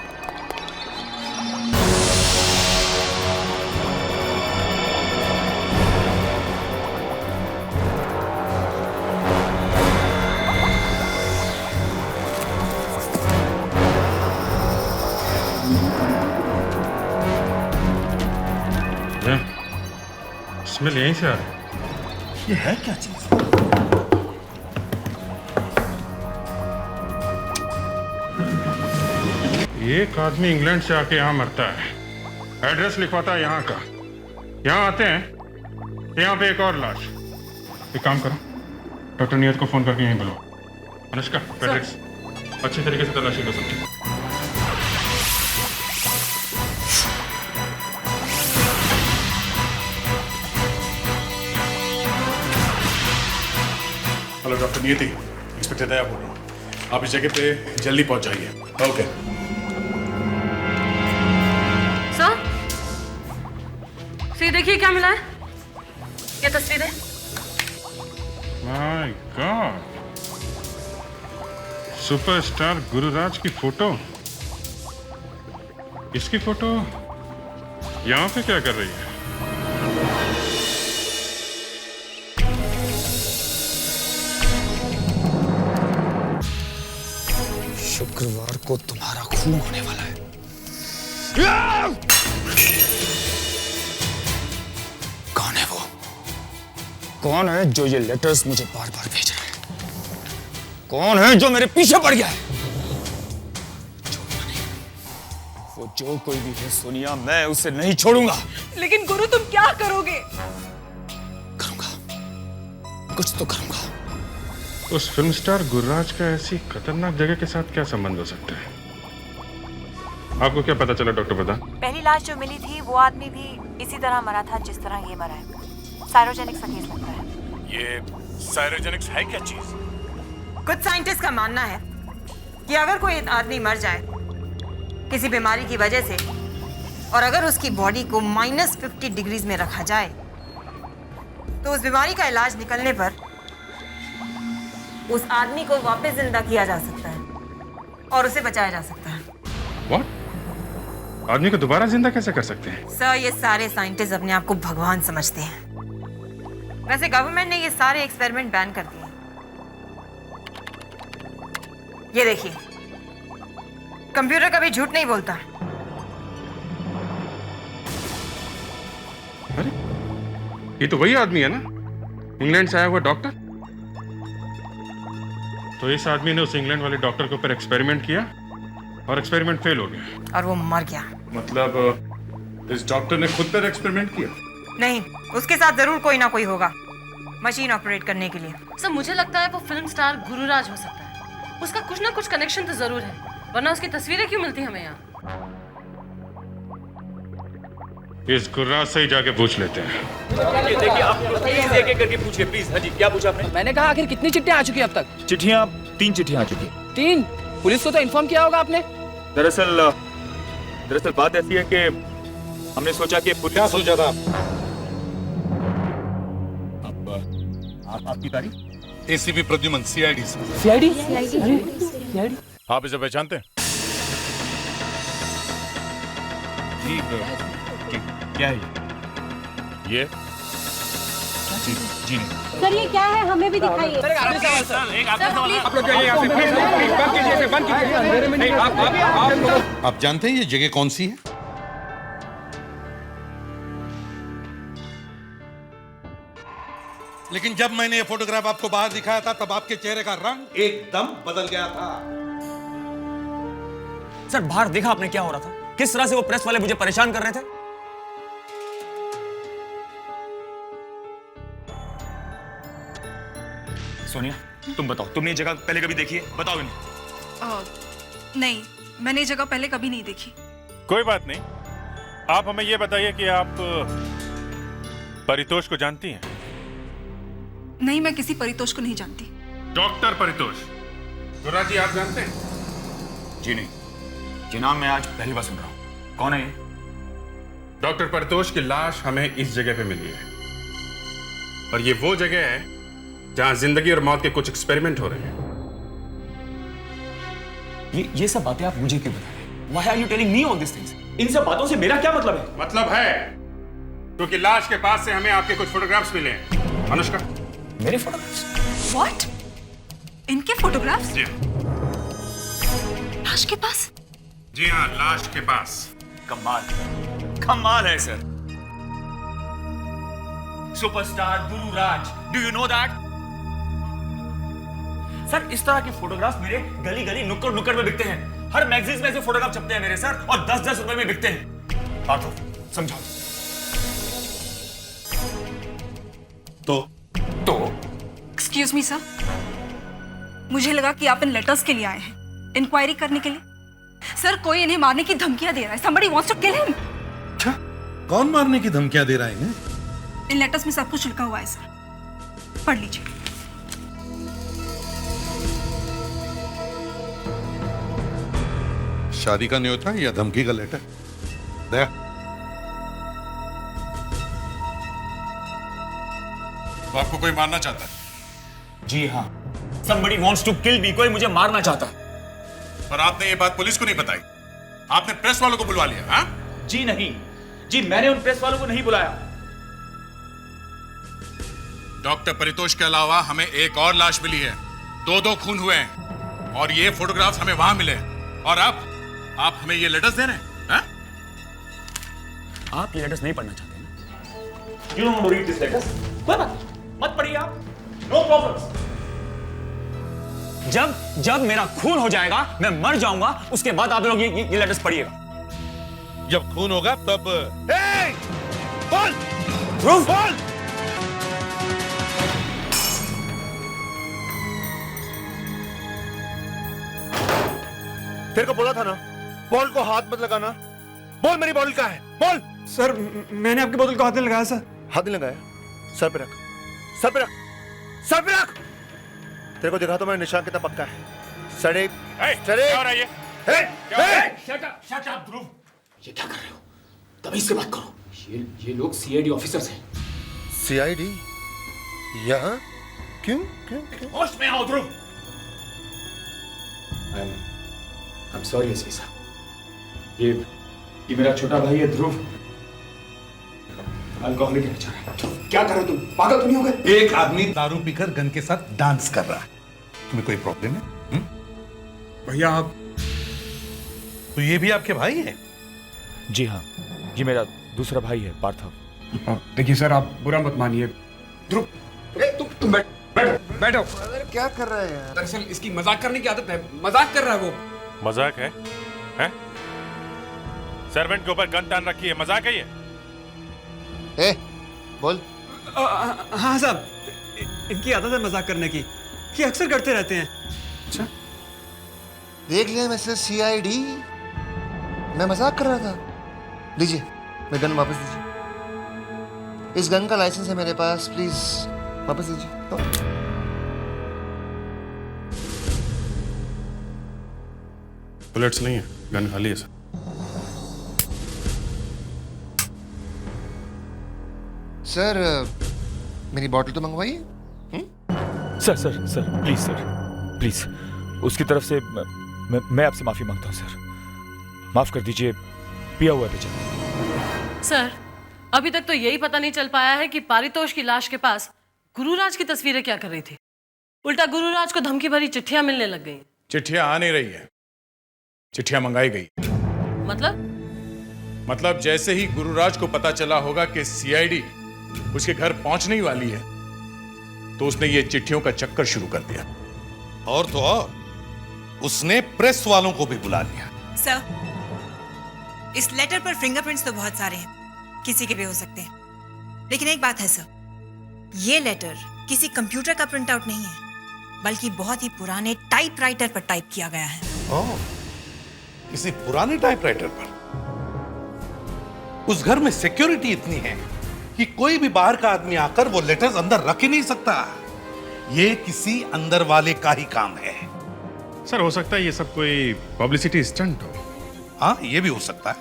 स्मेल यहीं से आ रहा है। ये है क्या चीज? एक आदमी इंग्लैंड से आके यहाँ मरता है, एड्रेस लिखवाता है यहाँ का, यहाँ आते हैं, यहाँ पे एक और लाश। एक काम करो, डॉक्टर नियत को फोन करके यहीं बुलाओ। अनुष्का, फेडेक्स अच्छी तरीके से तलाशी कर सकते हैं। हेलो डॉक्टर नियति, इंस्पेक्टर दया बोल रहा हूँ। आप इस जगह पे जल्दी पहुंच जाइए। ओके सर, ये देखिए क्या मिला है। ये तस्वीर है। माय गॉड, सुपरस्टार गुरुराज की फोटो। इसकी फोटो यहाँ पे क्या कर रही है? शुक्रवार को तुम्हारा खून होने वाला है। कौन है वो? कौन है जो ये लेटर्स मुझे बार बार भेज रहा है? कौन है जो मेरे पीछे पड़ गया है? वो जो कोई भी है सोनिया, मैं उसे नहीं छोड़ूंगा। लेकिन गुरु तुम क्या करोगे? कुछ तो करूंगा। उस फिल्म स्टार गुरुराज का ऐसी खतरनाक जगह के साथ क्या संबंध हो सकता है? आपको क्या पता चला डॉक्टर प्रधान? पहली लाश जो मिली थी वो आदमी भी इसी तरह मरा था जिस तरह ये मरा है। साइरोजेनिक्स का केस लगता है। ये साइरोजेनिक्स है क्या चीज? कुछ साइंटिस्ट का मानना है कि अगर कोई आदमी मर जाए किसी बीमारी की वजह से और अगर उसकी बॉडी को -50 डिग्रीज में रखा जाए तो उस बीमारी का इलाज निकलने पर उस आदमी को वापस जिंदा किया जा सकता है और उसे बचाया जा सकता है। What? आदमी को दोबारा जिंदा कैसे कर सकते हैं? सर, ये सारे साइंटिस्ट अपने आप को भगवान समझते हैं। वैसे गवर्नमेंट ने ये सारे एक्सपेरिमेंट बैन कर दिए। ये देखिए, कंप्यूटर कभी झूठ नहीं बोलता। अरे, ये तो वही आदमी है ना, इंग्लैंड से आया हुआ डॉक्टर। तो इस आदमी ने उस इंग्लैंड वाले डॉक्टर के ऊपर एक्सपेरिमेंट किया और एक्सपेरिमेंट फेल हो गया और वो मर गया। मतलब इस डॉक्टर ने खुद पर एक्सपेरिमेंट किया? नहीं, उसके साथ जरूर कोई ना कोई होगा मशीन ऑपरेट करने के लिए। सर मुझे लगता है वो फिल्म स्टार गुरुराज हो सकता है। उसका कुछ ना कुछ कनेक्शन तो जरूर है, वरना उसकी तस्वीरें क्यों मिलती हमें यहाँ? इस गुर्राज से ही जाके पूछ लेते हैं। ये देखिए, आप प्लीज एक-एक करके पूछिए प्लीज। हाँ जी, क्या पूछा आपने? मैंने कहा आखिर कितनी चिट्ठियां आ चुकी है अब तक? चिट्ठियां 3 चिट्ठियां आ चुकी हैं। 3? पुलिस को तो इन्फॉर्म किया होगा आपने? दरअसल बात ऐसी है कि हमने सोचा कि पुलिस। क्या सोचा था? आपकी तारीफ? ACP Pradyuman, CID. सीआईडी? आप इसे पहचानते हैं? जी, क्या है ये? जी नहीं। सर ये क्या है, हमें भी दिखाइए। आप लोग जाइए यहाँ से, प्लीज बंद कीजिए इसे, बंद कीजिए। आप जानते हैं ये जगह कौन सी है? लेकिन जब मैंने ये फोटोग्राफ आपको बाहर दिखाया था तब आपके चेहरे का रंग एकदम बदल गया था। सर बाहर देखा आपने क्या हो रहा था, किस तरह से वो प्रेस वाले मुझे परेशान कर रहे थे। सोनिया तुम बताओ, तुमने ये जगह पहले कभी देखी है? बताओ इन्हें। नहीं, मैंने ये जगह पहले कभी नहीं देखी। कोई बात नहीं, आप हमें ये बताइए कि आप परितोष को जानती हैं? नहीं, मैं किसी परितोष को नहीं जानती। डॉक्टर परितोष गुरुराज जी आप जानते हैं? जी नहीं, ये नाम मैं आज पहली बार सुन रहा हूँ। कौन है ये? डॉक्टर परितोष की लाश हमें इस जगह पे मिली है, और ये वो जगह है जहां जिंदगी और मौत के कुछ एक्सपेरिमेंट हो रहे हैं। ये सब बातें आप मुझे क्यों बता रहे हैं? Why are you telling me all these things? इन सब बातों से मेरा क्या मतलब है? मतलब है क्योंकि लाश के पास से हमें आपके कुछ फोटोग्राफ्स मिले हैं। अनुष्का, मेरे फोटोग्राफ्स? What? इनके फोटोग्राफ्स? जी लाश के पास? जी हाँ, लाश के पास। कमाल है sir. Superstar Gururaj, do you know that? Sir इस तरह के फोटोग्राफ्स मेरे गली गली नुक्कड़ नुक्कड़ में बिकते हैं। हर मैगजीन में ऐसे फोटोग्राफ छपते हैं मेरे सर, और 10-10 रुपए में बिकते हैं। बात हो, समझाओ। तो एक्सक्यूज मी सर, मुझे लगा कि आप इन लेटर्स के लिए आए हैं, इंक्वायरी करने के लिए। सर कोई इन्हें मारने की धमकियां दे रहा है। Somebody wants to kill him. क्या? कौन मारने की धमकियां दे रहा है इन्हें? इन लेटर्स में सब कुछ लिखा हुआ है सर, पढ़ लीजिए। शादी का न्योता या धमकी का लेटर? दया, तो आपको कोई मारना चाहता है? जी हाँ, somebody wants to kill me, कोई मुझे मारना चाहता है। पर आपने ये बात पुलिस को नहीं बताई, आपने प्रेस वालों को बुलवा लिया। हाँ? जी नहीं, जी मैंने उन प्रेस वालों को नहीं बुलाया। डॉक्टर परितोष के अलावा हमें एक और लाश मिली है, 2-2 खून हुए हैं, और ये फोटोग्राफ्स हमें वहां मिले, और अब आप हमें ये लेटर्स दे रहे हैं? हाँ? आप ये लेटर्स नहीं पढ़ना चाहते ना? You don't want to read these letters? कोई बात नहीं, मत पढ़िए आप, no problems। जब मेरा खून हो जाएगा, मैं मर जाऊंगा, उसके बाद आप लोग ये लेटर्स पढ़िएगा। जब खून होगा तब बोल बोल। तेरे को बोला था ना, बॉल को हाथ मत लगाना। बोल मेरी बॉल कहाँ है? बोल। सर मैंने आपकी बोतल को हाथ नहीं लगाया सर। हाथ नहीं लगाया? सर पे रख, सर पे रख, सर पे रख। तेरे को देखा तो मैं निशान कितना पक्का है। सड़े क्या हो रहा है ये? शट अप ध्रुव, ये क्या कर रहे हो? तभी इससे बात करो। ये लोग सीआईडी ऑफिसर्स हैं। सीआईडी? यहाँ क्यों क्यों क्यों? होश में आओ ध्रुव। I'm sorry एसपी साहब, ये मेरा छोटा भाई है ध्रुव, अल्कोहलिक है बेचारा। क्या कर रहे हो तुम? पागल तो नहीं हो गए? एक आदमी दारू पीकर गन के साथ डांस कर रहा है, तुम्हें कोई प्रॉब्लम है? भैया आप, तो ये भी आपके भाई हैं? जी हाँ, ये मेरा दूसरा भाई है पार्थव। देखिए सर, आप बुरा मत मानिए। ध्रुव, तुम बैठो। क्या कर रहे हैं? दरअसल इसकी मजाक करने की आदत है, मजाक कर रहा है वो। मजाक है? हैं? सर्वेंट के ऊपर गन तान रखी है, मजाक है ये? बोल। हाँ साहब, इनकी आदत है मजाक करने की, ये अक्सर करते रहते हैं। अच्छा, देख लिया मिस्टर सीआईडी, मैं मजाक कर रहा था। लीजिए, मैं गन वापस दीजिए। इस गन का लाइसेंस है मेरे पास, प्लीज वापस दीजिए। तो बुलेट्स नहीं है, गन खाली है सर। सर मेरी बॉटल तो मंगवाइए। सर प्लीज सर, प्लीज उसकी तरफ से मैं आपसे माफी मांगता हूँ सर, माफ कर दीजिए, पिया हुआ बेचारा। सर अभी तक तो यही पता नहीं चल पाया है कि पारितोष की लाश के पास गुरुराज की तस्वीरें क्या कर रही थी। उल्टा गुरुराज को धमकी भरी चिट्ठियां मिलने लग गई। चिट्ठियां आ नहीं रही है, चिट्ठियां मंगाई गई। मतलब जैसे ही गुरुराज को पता चला होगा कि सीआईडी उसके घर पहुंचने ही वाली है, तो उसने ये चिट्ठियों का चक्कर शुरू कर दिया। और तो और उसने प्रेस वालों को भी बुला लिया। सर, इस लेटर पर फिंगरप्रिंट्स तो बहुत सारे हैं, किसी के भी हो सकते हैं। लेकिन एक बात है सर, ये लेटर किसी कंप्यूटर का प्रिंट आउट नहीं है, बल्कि बहुत ही पुराने टाइपराइटर पर टाइप किया गया है। ओह, किसी पुराने टाइपराइटर पर? उस घर में सिक्योरिटी इतनी है कि कोई भी बाहर का आदमी आकर वो लेटर्स अंदर रख ही नहीं सकता। ये किसी अंदर वाले का ही काम है। सर हो सकता है ये सब कोई पब्लिसिटी स्टंट हो। हाँ, ये भी हो सकता है,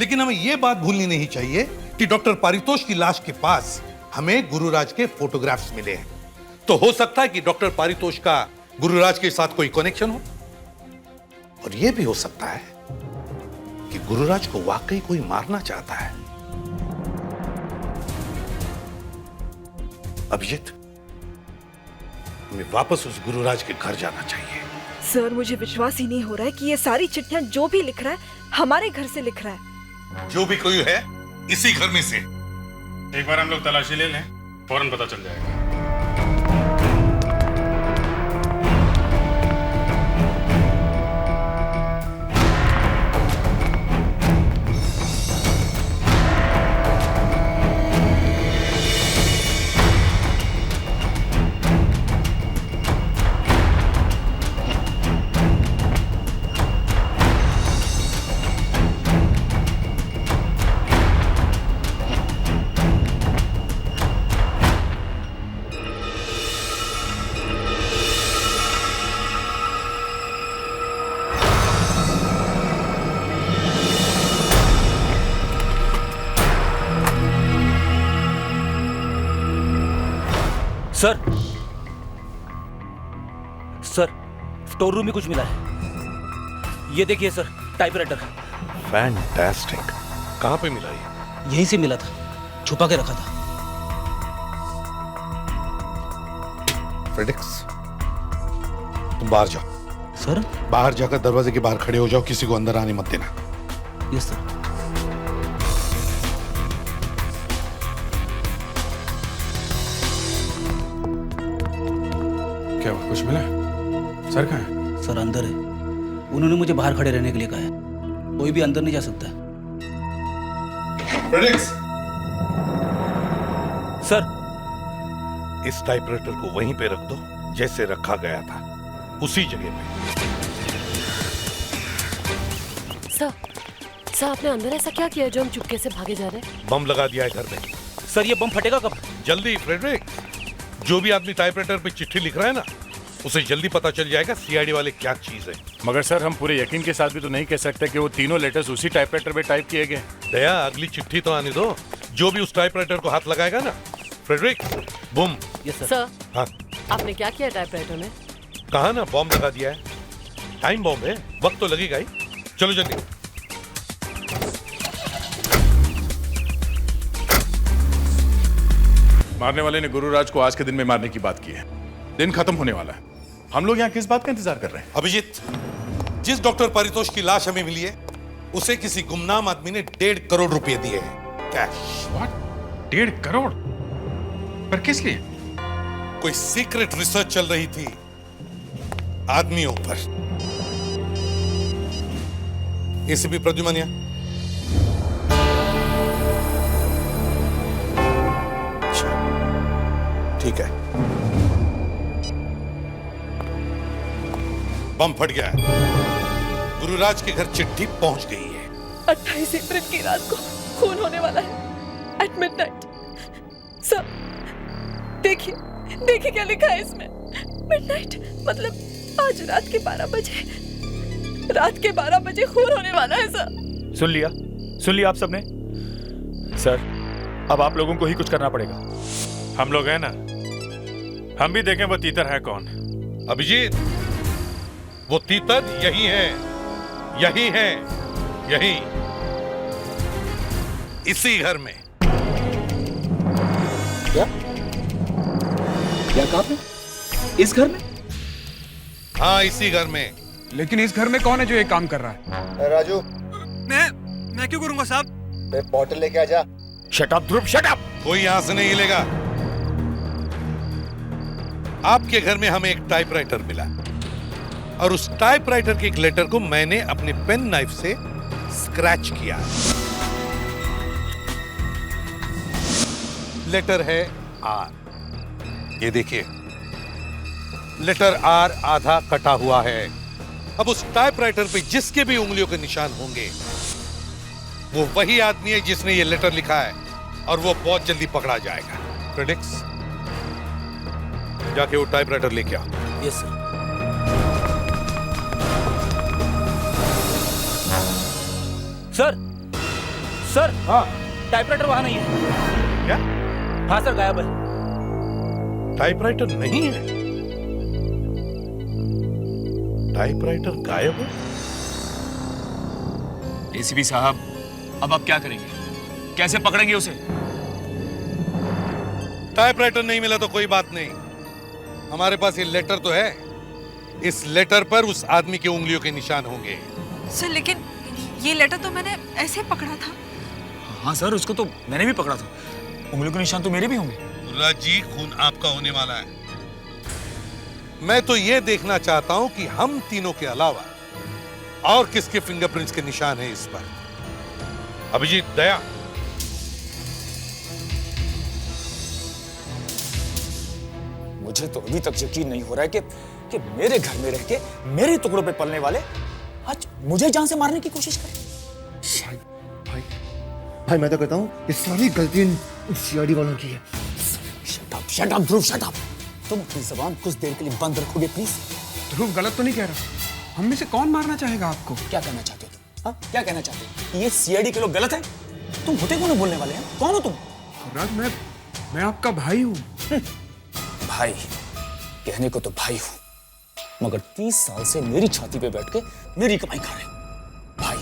लेकिन हमें ये बात भूलनी नहीं चाहिए कि डॉक्टर पारितोष की लाश के पास हमें गुरुराज के फोटोग्राफ्स मिले हैं। तो हो सकता है कि डॉक्टर पारितोष का गुरुराज के साथ कोई कनेक्शन हो, और यह भी हो सकता है कि गुरुराज को वाकई कोई मारना चाहता है। अभिजीत, हमें वापस उस गुरुराज के घर जाना चाहिए। सर, मुझे विश्वास ही नहीं हो रहा है कि ये सारी चिट्ठियां जो भी लिख रहा है हमारे घर से लिख रहा है। जो भी कोई है इसी घर में से। एक बार हम लोग तलाशी ले लें, फौरन पता चल जाएगा। सर, सर, स्टोर रूम में कुछ मिला है। ये देखिए सर, टाइपराइटर। फैंटास्टिक। कहां पे मिला ये? यहीं से मिला था, छुपा के रखा था। फ्रेडिक्स, तुम बाहर जाओ। सर? बाहर जाकर दरवाजे के बाहर खड़े हो जाओ, किसी को अंदर आने मत देना। Yes sir. क्या हुआ, कुछ मिला? सर कहाँ है? सर अंदर है। उन्होंने मुझे बाहर खड़े रहने के लिए कहा है, कोई भी अंदर नहीं जा सकता। फ्रेडिक्स! सर, इस टाइपराइटर को वहीं पे रख दो जैसे रखा गया था, उसी जगह पे। सर, आपने अंदर ऐसा क्या किया जो हम चुपके से भागे जा रहे हैं? बम लगा दिया है घर में। सर, ये बम फटेगा कब? जल्दी फ्रेडरिक। जो भी आदमी टाइपराइटर पे चिट्ठी लिख रहा है ना, उसे जल्दी पता चल जाएगा सीआईडी वाले क्या चीज है। मगर सर, हम पूरे यकीन के साथ भी तो नहीं कह सकते कि वो तीनों लेटर्स उसी टाइपराइटर पे टाइप किए गए। दया, अगली चिट्ठी तो आने दो। जो भी उस टाइपराइटर को हाथ लगाएगा ना, फ्रेडरिक, बूम। Yes sir. हाँ, आपने क्या किया टाइपराइटर में? कहा ना, बॉम्ब लगा दिया है। टाइम बॉम्ब है, वक्त तो लगेगा ही। चलो जल्दी। मारने वाले ने गुरुराज को आज के दिन में मारने की बात की है। दिन खत्म होने वाला है। हम लोग यहाँ किस बात का इंतजार कर रहे हैं? अभिजीत, जिस डॉक्टर पारितोष की लाश हमें मिली है, उसे किसी गुमनाम आदमी ने 1.5 करोड़ रुपए दिए हैं, कैश। 1.5 करोड़? पर किस लिए? कोई सीक्रेट रिसर्च चल रही थी आदमियों पर। एसीपी प्रद्युमन, ठीक है। बम फट गया है। गुरुराज के घर चिट्ठी पहुंच गई है। 28 अप्रैल की रात को खून होने वाला है एट मिडनाइट। सर, देखिए देखिए क्या लिखा है इसमें। मिडनाइट मतलब आज रात के 12 बजे। रात के 12 बजे खून होने वाला है सर। सुन लिया आप सबने? सर, अब आप लोगों को ही कुछ करना पड़ेगा। हम लोग हैं ना, हम भी देखें वो तीतर है कौन। अभिजीत, वो तीतर यही है, यही है, यही इसी घर में। क्या कहा आपने? इस घर में? हाँ, इसी घर में। लेकिन इस घर में कौन है जो ये काम कर रहा है? राजू। मैं क्यों करूंगा साहब? बॉटल लेके आ जा। शट अप ध्रुव, शट अप। कोई यहां से नहीं हिलेगा। आपके घर में हमें एक टाइपराइटर मिला। और उस टाइपराइटर के एक लेटर को मैंने अपने पेन नाइफ से स्क्रैच किया। लेटर है आर। ये देखिए, लेटर आर आधा कटा हुआ है। अब उस टाइपराइटर पे जिसके भी उंगलियों के निशान होंगे वो वही आदमी है जिसने ये लेटर लिखा है, और वो बहुत जल्दी पकड़ा जाएगा। प्रेडिक्स, जाके वो टाइपराइटर लेके आओ। Yes sir. सर सर, हाँ टाइपराइटर वहां नहीं है। क्या? हाँ सर, गायब है। टाइपराइटर नहीं है? टाइपराइटर गायब है? एसीपी साहब, अब आप क्या करेंगे? कैसे पकड़ेंगे उसे? टाइपराइटर नहीं मिला तो कोई बात नहीं, हमारे पास ये लेटर तो है। इस लेटर पर उस आदमी की उंगलियों के निशान होंगे। सर लेकिन ये लेटर तो मैंने ऐसे पकड़ा था। हाँ सर, उसको तो मैंने भी पकड़ा था। उंगलियों के निशान तो मेरे भी होंगे। राजी, खून आपका होने वाला है। मैं तो ये देखना चाहता हूं कि हम तीनों के अलावा और किसके फिंगरप्रिंट्स के निशान हैं इस पर। अभिजीत, दया, मुझे तो अभी तक यकीन नहीं हो रहा है कि मेरे घर में रह के मेरे टुकड़ों पे पलने वाले आज मुझे जान से मारने की कोशिश करें। भाई मैं तो कहता हूँ ये सारी गलती सीआईडी वालों की है। शट अप ध्रुव, शट अप। तुम अपनी जबान कुछ देर के लिए बंद रखोगे प्लीज? ध्रुव गलत तो नहीं कह रहा। हम में से कौन मारना चाहेगा आपको? क्या कहना चाहते हो तुम? हाँ, क्या कहना चाहते हो? ये सीआईडी के लोग गलत हैं? तुम होते कौन बोलने वाले हैं? कौन हो तुम? राज, मैं आपका भाई हूँ। भाई कहने को तो भाई हूं, मगर 30 साल से मेरी छाती पे बैठ के मेरी कमाई खा रहे भाई।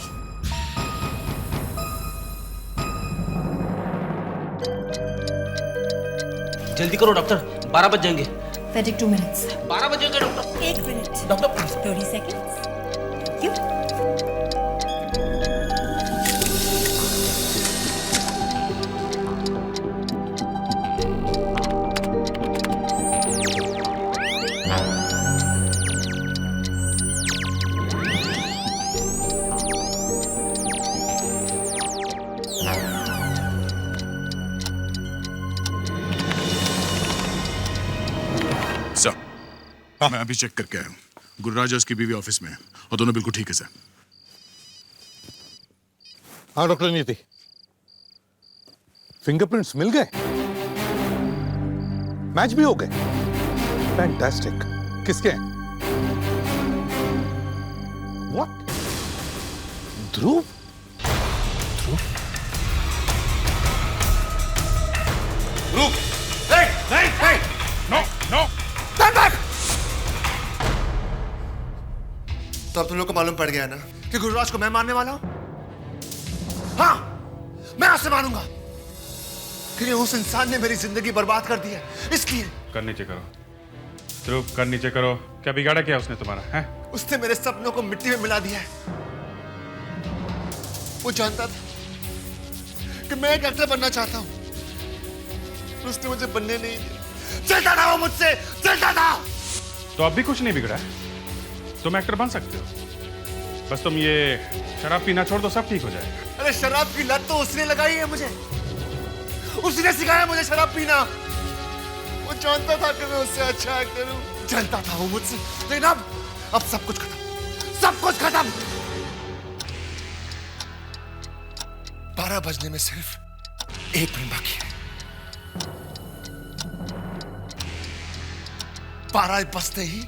जल्दी करो डॉक्टर, 12 बज जाएंगे। 32 minutes. 12 बजेंगे doctor. 1 minute. Doctor 30 seconds. Thank you. मैं अभी चेक करके आया हूँ। गुरुराज और उसकी बीवी ऑफिस में है और दोनों बिल्कुल ठीक है सर। हाँ डॉक्टर नीति, फिंगरप्रिंट्स मिल गए, मैच भी हो गए। फैंटास्टिक। किसके हैं? व्हाट? ध्रुव? ध्रुव? नहीं, नो नो, स्टैंड बैक। तो अब तुम लोग को मालूम पड़ गया ना कि गुरुराज को मैं मारने वाला हूं। हाँ, मैं आपसे मारूंगा क्योंकि उस इंसान ने मेरी जिंदगी बर्बाद कर दी है। इसलिए कर नीचे करो ध्रुव, कर नीचे करो। क्या बिगाड़ा क्या उसने तुम्हारा? है? उसने मेरे सपनों को मिट्टी में मिला दिया है। वो जानता था कि मैं एक एक्टर बनना चाहता हूं, उसने मुझे बनने नहीं दिया। चलता था वो मुझसे, चलता था। तो अब भी कुछ नहीं बिगड़ा है, तुम एक्टर बन सकते हो। बस तुम ये शराब पीना छोड़ दो, सब ठीक हो जाएगा। अरे शराब की लत तो उसने लगाई है मुझे, उसने सिखाया मुझे शराब पीना। वो जानता था कि मैं उससे अच्छा एक्टर हूं, जानता था वो मुझसे। लेकिन अब सब कुछ खत्म, सब कुछ खत्म। 12 बजने में सिर्फ 1 मिनट बाकी है। 12 बजते ही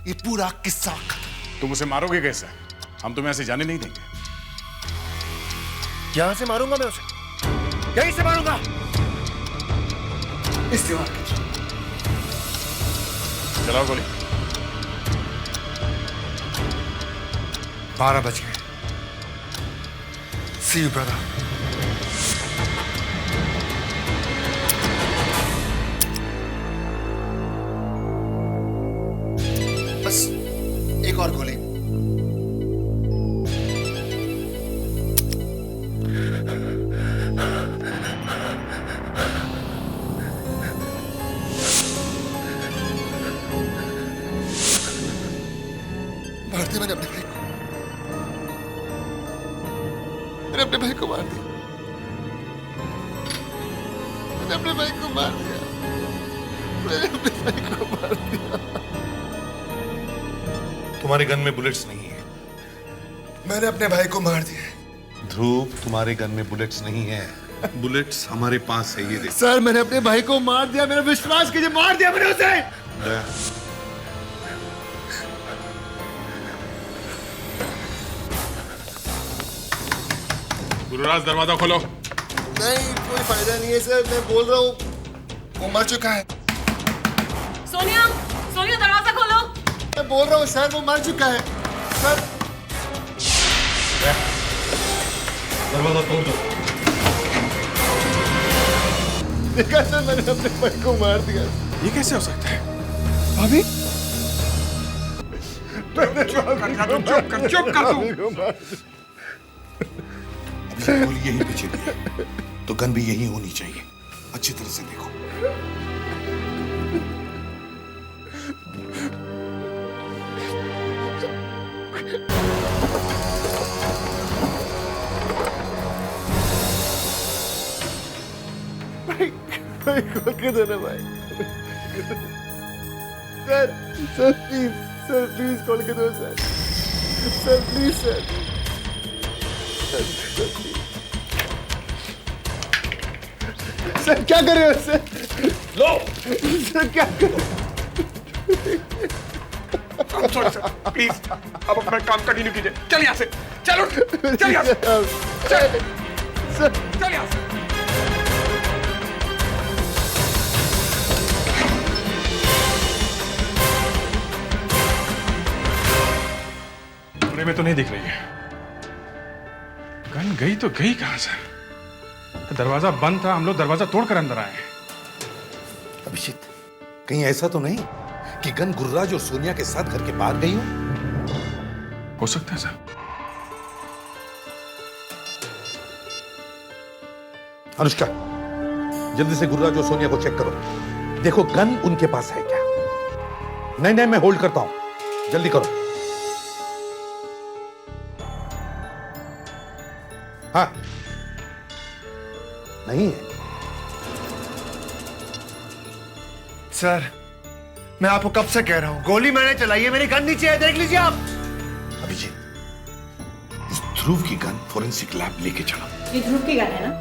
ये पूरा किस्सा खत्म। तुम उसे मारोगे कैसे? हम तुम्हें ऐसे जाने नहीं देंगे। यहां से मारूंगा मैं उसे, यहीं से मारूंगा, इस दीवार के। चलाओ गोली। 12 बज गए। See you, brother. बस एक और गोली। मार दिया मैंने अपने भाई को। मैंने अपने भाई को मार दिया। मैंने अपने भाई को मार दिया। मैंने अपने भाई को मार दिया। तुम्हारे गन में बुलेट्स नहीं है। मैंने अपने भाई को मार दिया। ध्रुव, तुम्हारे गन में बुलेट्स नहीं है। बुलेट्स हमारे पास है, ये देख। सर मैंने अपने भाई को मार दिया। मेरा विश्वास कीजिए, मार दिया मैंने उसे। दया, गुरुराज दरवाजा खोलो। नहीं, कोई फायदा नहीं है सर, मैं बोल रहा हूँ वो मर चुका है। सोनिया, सोनिया दरवाजा खोलो। मैं बोल रहा हूँ सर, वो मर चुका है सर। दरवाजा तोड़ दो। देखा सर, मैंने अपने भाई को मार दिया। ये कैसे हो सकता है? भाभी, चुप कर तू। गोली यहीं पे चली है, तो गन भी यहीं होनी चाहिए। अच्छी तरह से देखो। भाई खोल के दो ना भाई। Sir sir please, sir please खोल के दो sir. Sir please sir. Sir क्या कर रहे हो सर? लो सर क्या कर रहे हो? सॉरी सर, प्लीज अब अपना काम कंटिन्यू कीजिए। चल यहाँ से, चलो चल यहाँ से, चल यहाँ से। कमरे में तो नहीं दिख रही है। गन गई तो गई कहां से? दरवाजा बंद था, हम लोग दरवाजा तोड़कर अंदर आए हैं। अभिषेक, कहीं ऐसा तो नहीं कि गन गुरुराज और सोनिया के साथ घर के बाहर गई हो सकता है सर। अनुष्का, जल्दी से गुरुराज और सोनिया को चेक करो। देखो गन उनके पास है क्या। नहीं नहीं, मैं होल्ड करता हूं, जल्दी करो। हाँ, नहीं है। सर मैं आपको कब से कह रहा हूं, गोली मैंने चलाई है, मेरी गन नीचे है, देख लीजिए आप। अभिजीत, इस ध्रुव की गन फोरेंसिक लैब लेके चलो। ये ध्रुव की गन है ना?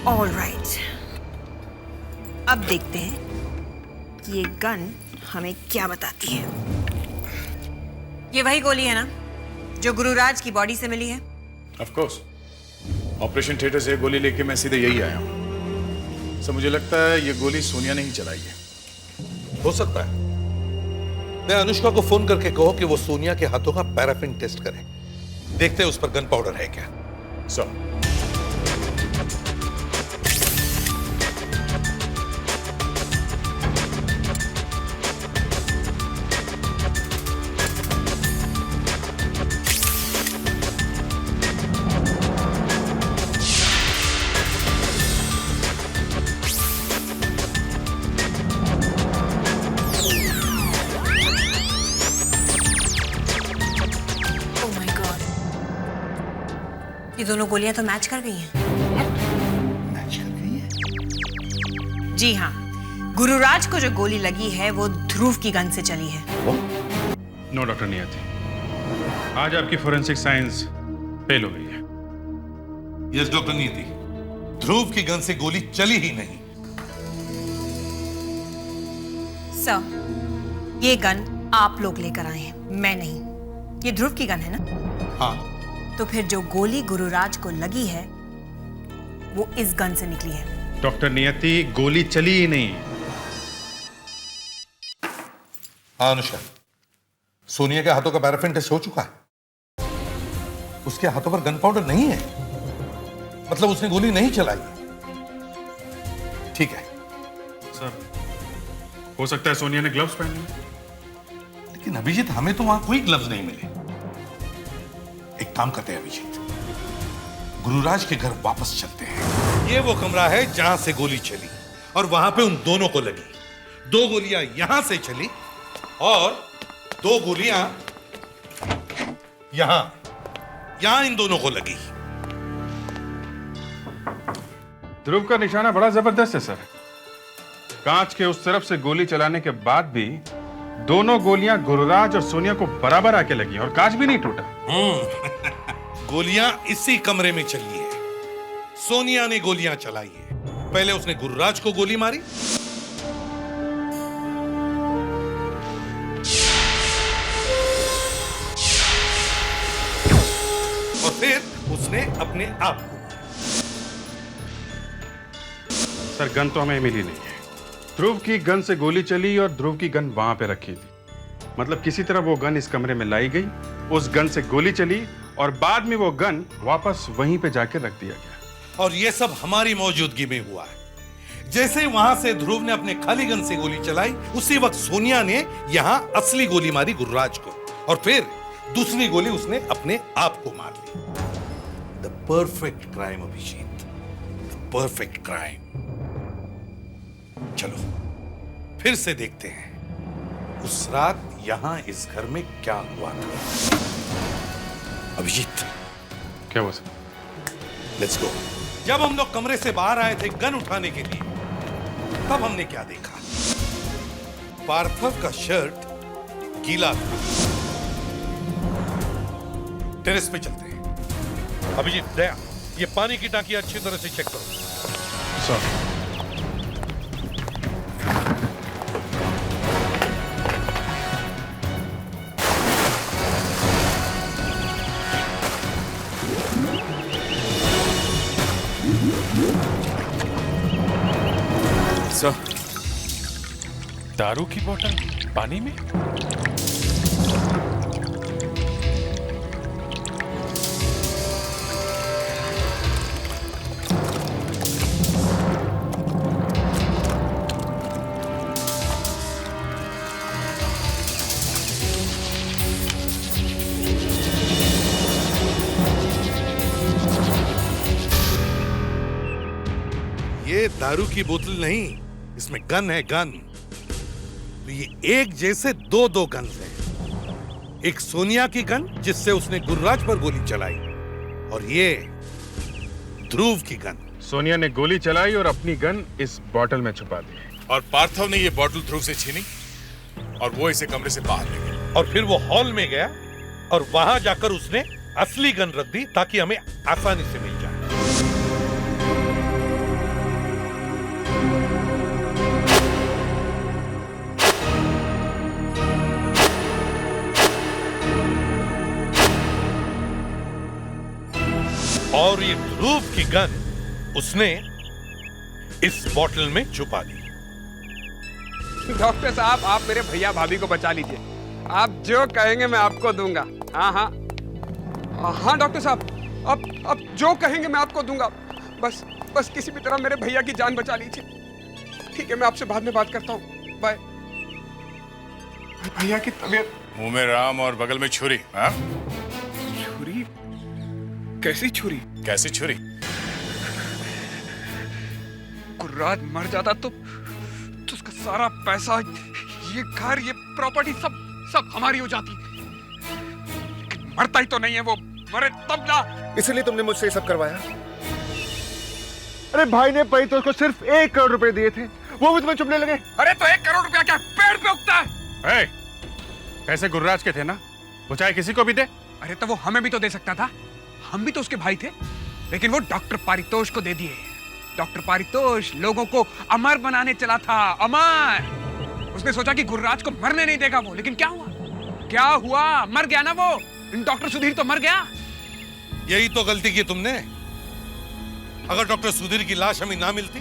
ऑल राइट, अब देखते हैं कि ये गन हमें क्या बताती है। ये वही गोली है ना जो गुरुराज की बॉडी से मिली है? Of course. ऑपरेशन थिएटर से गोली लेके मैं सीधे यही आया हूं। सर मुझे लगता है ये गोली सोनिया ने ही चलाई है। हो सकता है। मैं अनुष्का को फोन करके कहो कि वो सोनिया के हाथों का पैराफिन टेस्ट करे। देखते हैं उस पर गन पाउडर है क्या। सर ये दोनों गोलियां तो मैच कर गई हैं। मैच कर गई हैं? जी हाँ, गुरुराज को जो गोली लगी है वो ध्रुव की गन से चली है। नो डॉक्टर नियति, आज आपकी फोरेंसिक साइंस फेल हो गई है। यस डॉक्टर नियति, ध्रुव की गन से गोली चली ही नहीं। सर, ये गन आप लोग लेकर आए हैं, मैं नहीं। ये ध्रुव की गन है ना? हाँ। तो फिर जो गोली गुरुराज को लगी है वो इस गन से निकली है। डॉक्टर नियति, गोली चली ही नहीं। हाँ अनुष्का, सोनिया के हाथों का पैराफिन टेस्ट हो चुका है। उसके हाथों पर गन पाउडर नहीं है। मतलब उसने गोली नहीं चलाई? ठीक है सर, हो सकता है सोनिया ने ग्लव्स पहने हैं। लेकिन अभिजीत, हमें तो वहां कोई ग्लव्स नहीं मिले। एक काम करते हैं अभिजीत, गुरुराज के घर वापस चलते हैं। ये वो कमरा है जहां से गोली चली और वहां पे उन दोनों को लगी। 2 गोलियां यहां से चली और 2 गोलियां यहां इन दोनों को लगी। ध्रुव का निशाना बड़ा जबरदस्त है सर। कांच के उस तरफ से गोली चलाने के बाद भी दोनों गोलियां गुरुराज और सोनिया को बराबर आके लगी और कांच भी नहीं टूटा। गोलियां इसी कमरे में चली है। सोनिया ने गोलियां चलाई है। पहले उसने गुरुराज को गोली मारी, और फिर उसने अपने आप को। सर, गन तो हमें मिली नहीं है। ध्रुव की गन से गोली चली और ध्रुव की गन वहां पे रखी थी। मतलब किसी तरह वो गन इस कमरे में लाई गई, उस गन से गोली चली और बाद में वो गन वापस वहीं पे जाके रख दिया गया। और ये सब हमारी मौजूदगी में हुआ है। जैसे वहां से ध्रुव ने अपने खाली गन से गोली चलाई, उसी वक्त सोनिया ने यहां असली गोली मारी गुरुराज को, और फिर दूसरी गोली उसने अपने आप को मार ली। The perfect crime Abhijit, the perfect crime. चलो फिर से देखते हैं उस रात यहां इस घर में क्या हुआ था। अभिजीत, क्या हुआ सर? Let's go. जब हम लोग कमरे से बाहर आए थे गन उठाने के लिए, तब हमने क्या देखा? पार्थव का शर्ट गीला था। टेरेस पे चलते हैं। अभिजीत, दया, ये पानी की टांकी अच्छी तरह से चेक करो। सर, सर, दारू की बोतल पानी में? ये दारू की बोतल नहीं, इसमें गन है, गन। तो ये एक जैसे 2 गन हैं। एक सोनिया की गन जिससे उसने गुरुराज पर गोली चलाई, और ये ध्रुव की गन। सोनिया ने गोली चलाई और अपनी गन इस बॉटल में छुपा दी। और पार्थव ने ये बॉटल ध्रुव से छीनी और वो इसे कमरे से बाहर ले गया। और फिर वो हॉल में गया और वहां जाकर उसने असली गन रख दी ताकि हमें आसानी से मिल जाए। और ये ध्रुव की गन उसने इस बॉटल में छुपा दी। डॉक्टर साहब, आप मेरे भैया भाभी को बचा लीजिए। आप जो कहेंगे मैं आपको दूंगा। हाँ हाँ हाँ डॉक्टर साहब, अब जो कहेंगे मैं आपको दूंगा। बस किसी भी तरह मेरे भैया की जान बचा लीजिए। ठीक है, मैं आपसे बाद में बात करता हूँ। बाय। भैया की तबीयत। मुंह में राम और बगल में छुरी। हाँ? छुरी? कैसी छुरी? कैसी छुरी? गुरुराज मर जाता तो उसका सारा पैसा, ये घर, ये प्रॉपर्टी सब हमारी हो जाती। लेकिन मरता ही तो नहीं है वो। मरे तब ना। इसलिए तुमने मुझसे ये सब करवाया? अरे भाई ने पई तो उसको सिर्फ 1 करोड़ रुपए दिए थे, वो भी तुम्हें चुपने लगे। अरे तो 1 करोड़ रुपया क्या पेड़ पे उगता है? पैसे गुरुराज के थे ना, वो चाहे किसी को भी दे। अरे तो वो हमें भी तो दे सकता था, हम भी तो उसके भाई थे। लेकिन वो डॉक्टर पारितोष को दे दिए। डॉक्टर पारितोष लोगों को अमर बनाने चला था, अमर। उसने सोचा कि गुरुराज को मरने नहीं देगा वो, लेकिन क्या हुआ? क्या हुआ? मर गया ना वो। डॉक्टर सुधीर तो मर गया। यही तो गलती की तुमने। अगर डॉक्टर सुधीर की लाश हमें ना मिलती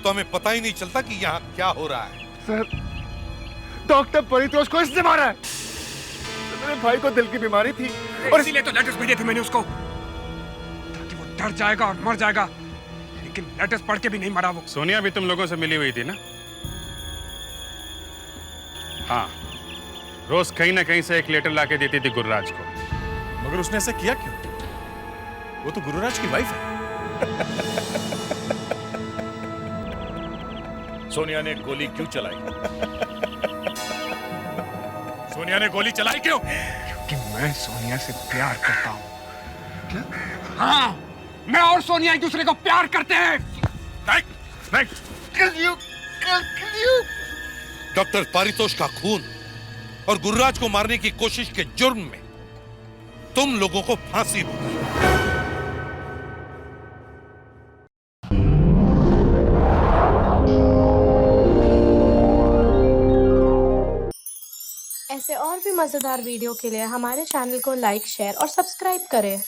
तो हमें पता ही नहीं चलता कि यहाँ क्या हो रहा है। सर, डॉक्टर परितोष को इसने मारा है। तो मेरे भाई को दिल की बीमारी थी और इसीलिए तो लेटर्स भेजे थे मैंने उसको, ताकि वो डर जाएगा और मर जाएगा, लेकिन लेटर्स पढ़ के भी नहीं मरा वो। सोनिया भी तुम लोगों से मिली हुई थी ना? हाँ, रोज कहीं ना कहीं से एक लेटर लाके देती थी गुरुराज को। मगर उसने ऐसा किया क्यों? वो तो गुरुराज की वाइफ है। सोनिया ने गोली क्यों चलाई? सोनिया ने गोली चलाई क्यों? क्योंकि मैं सोनिया से प्यार करता हूँ। हाँ, मैं और सोनिया एक दूसरे को प्यार करते हैं। डॉक्टर पारितोष का खून और गुरुराज को मारने की कोशिश के जुर्म में तुम लोगों को फांसी होगी। ऐसे और भी मजेदार वीडियो के लिए हमारे चैनल को लाइक, शेयर और सब्सक्राइब करें।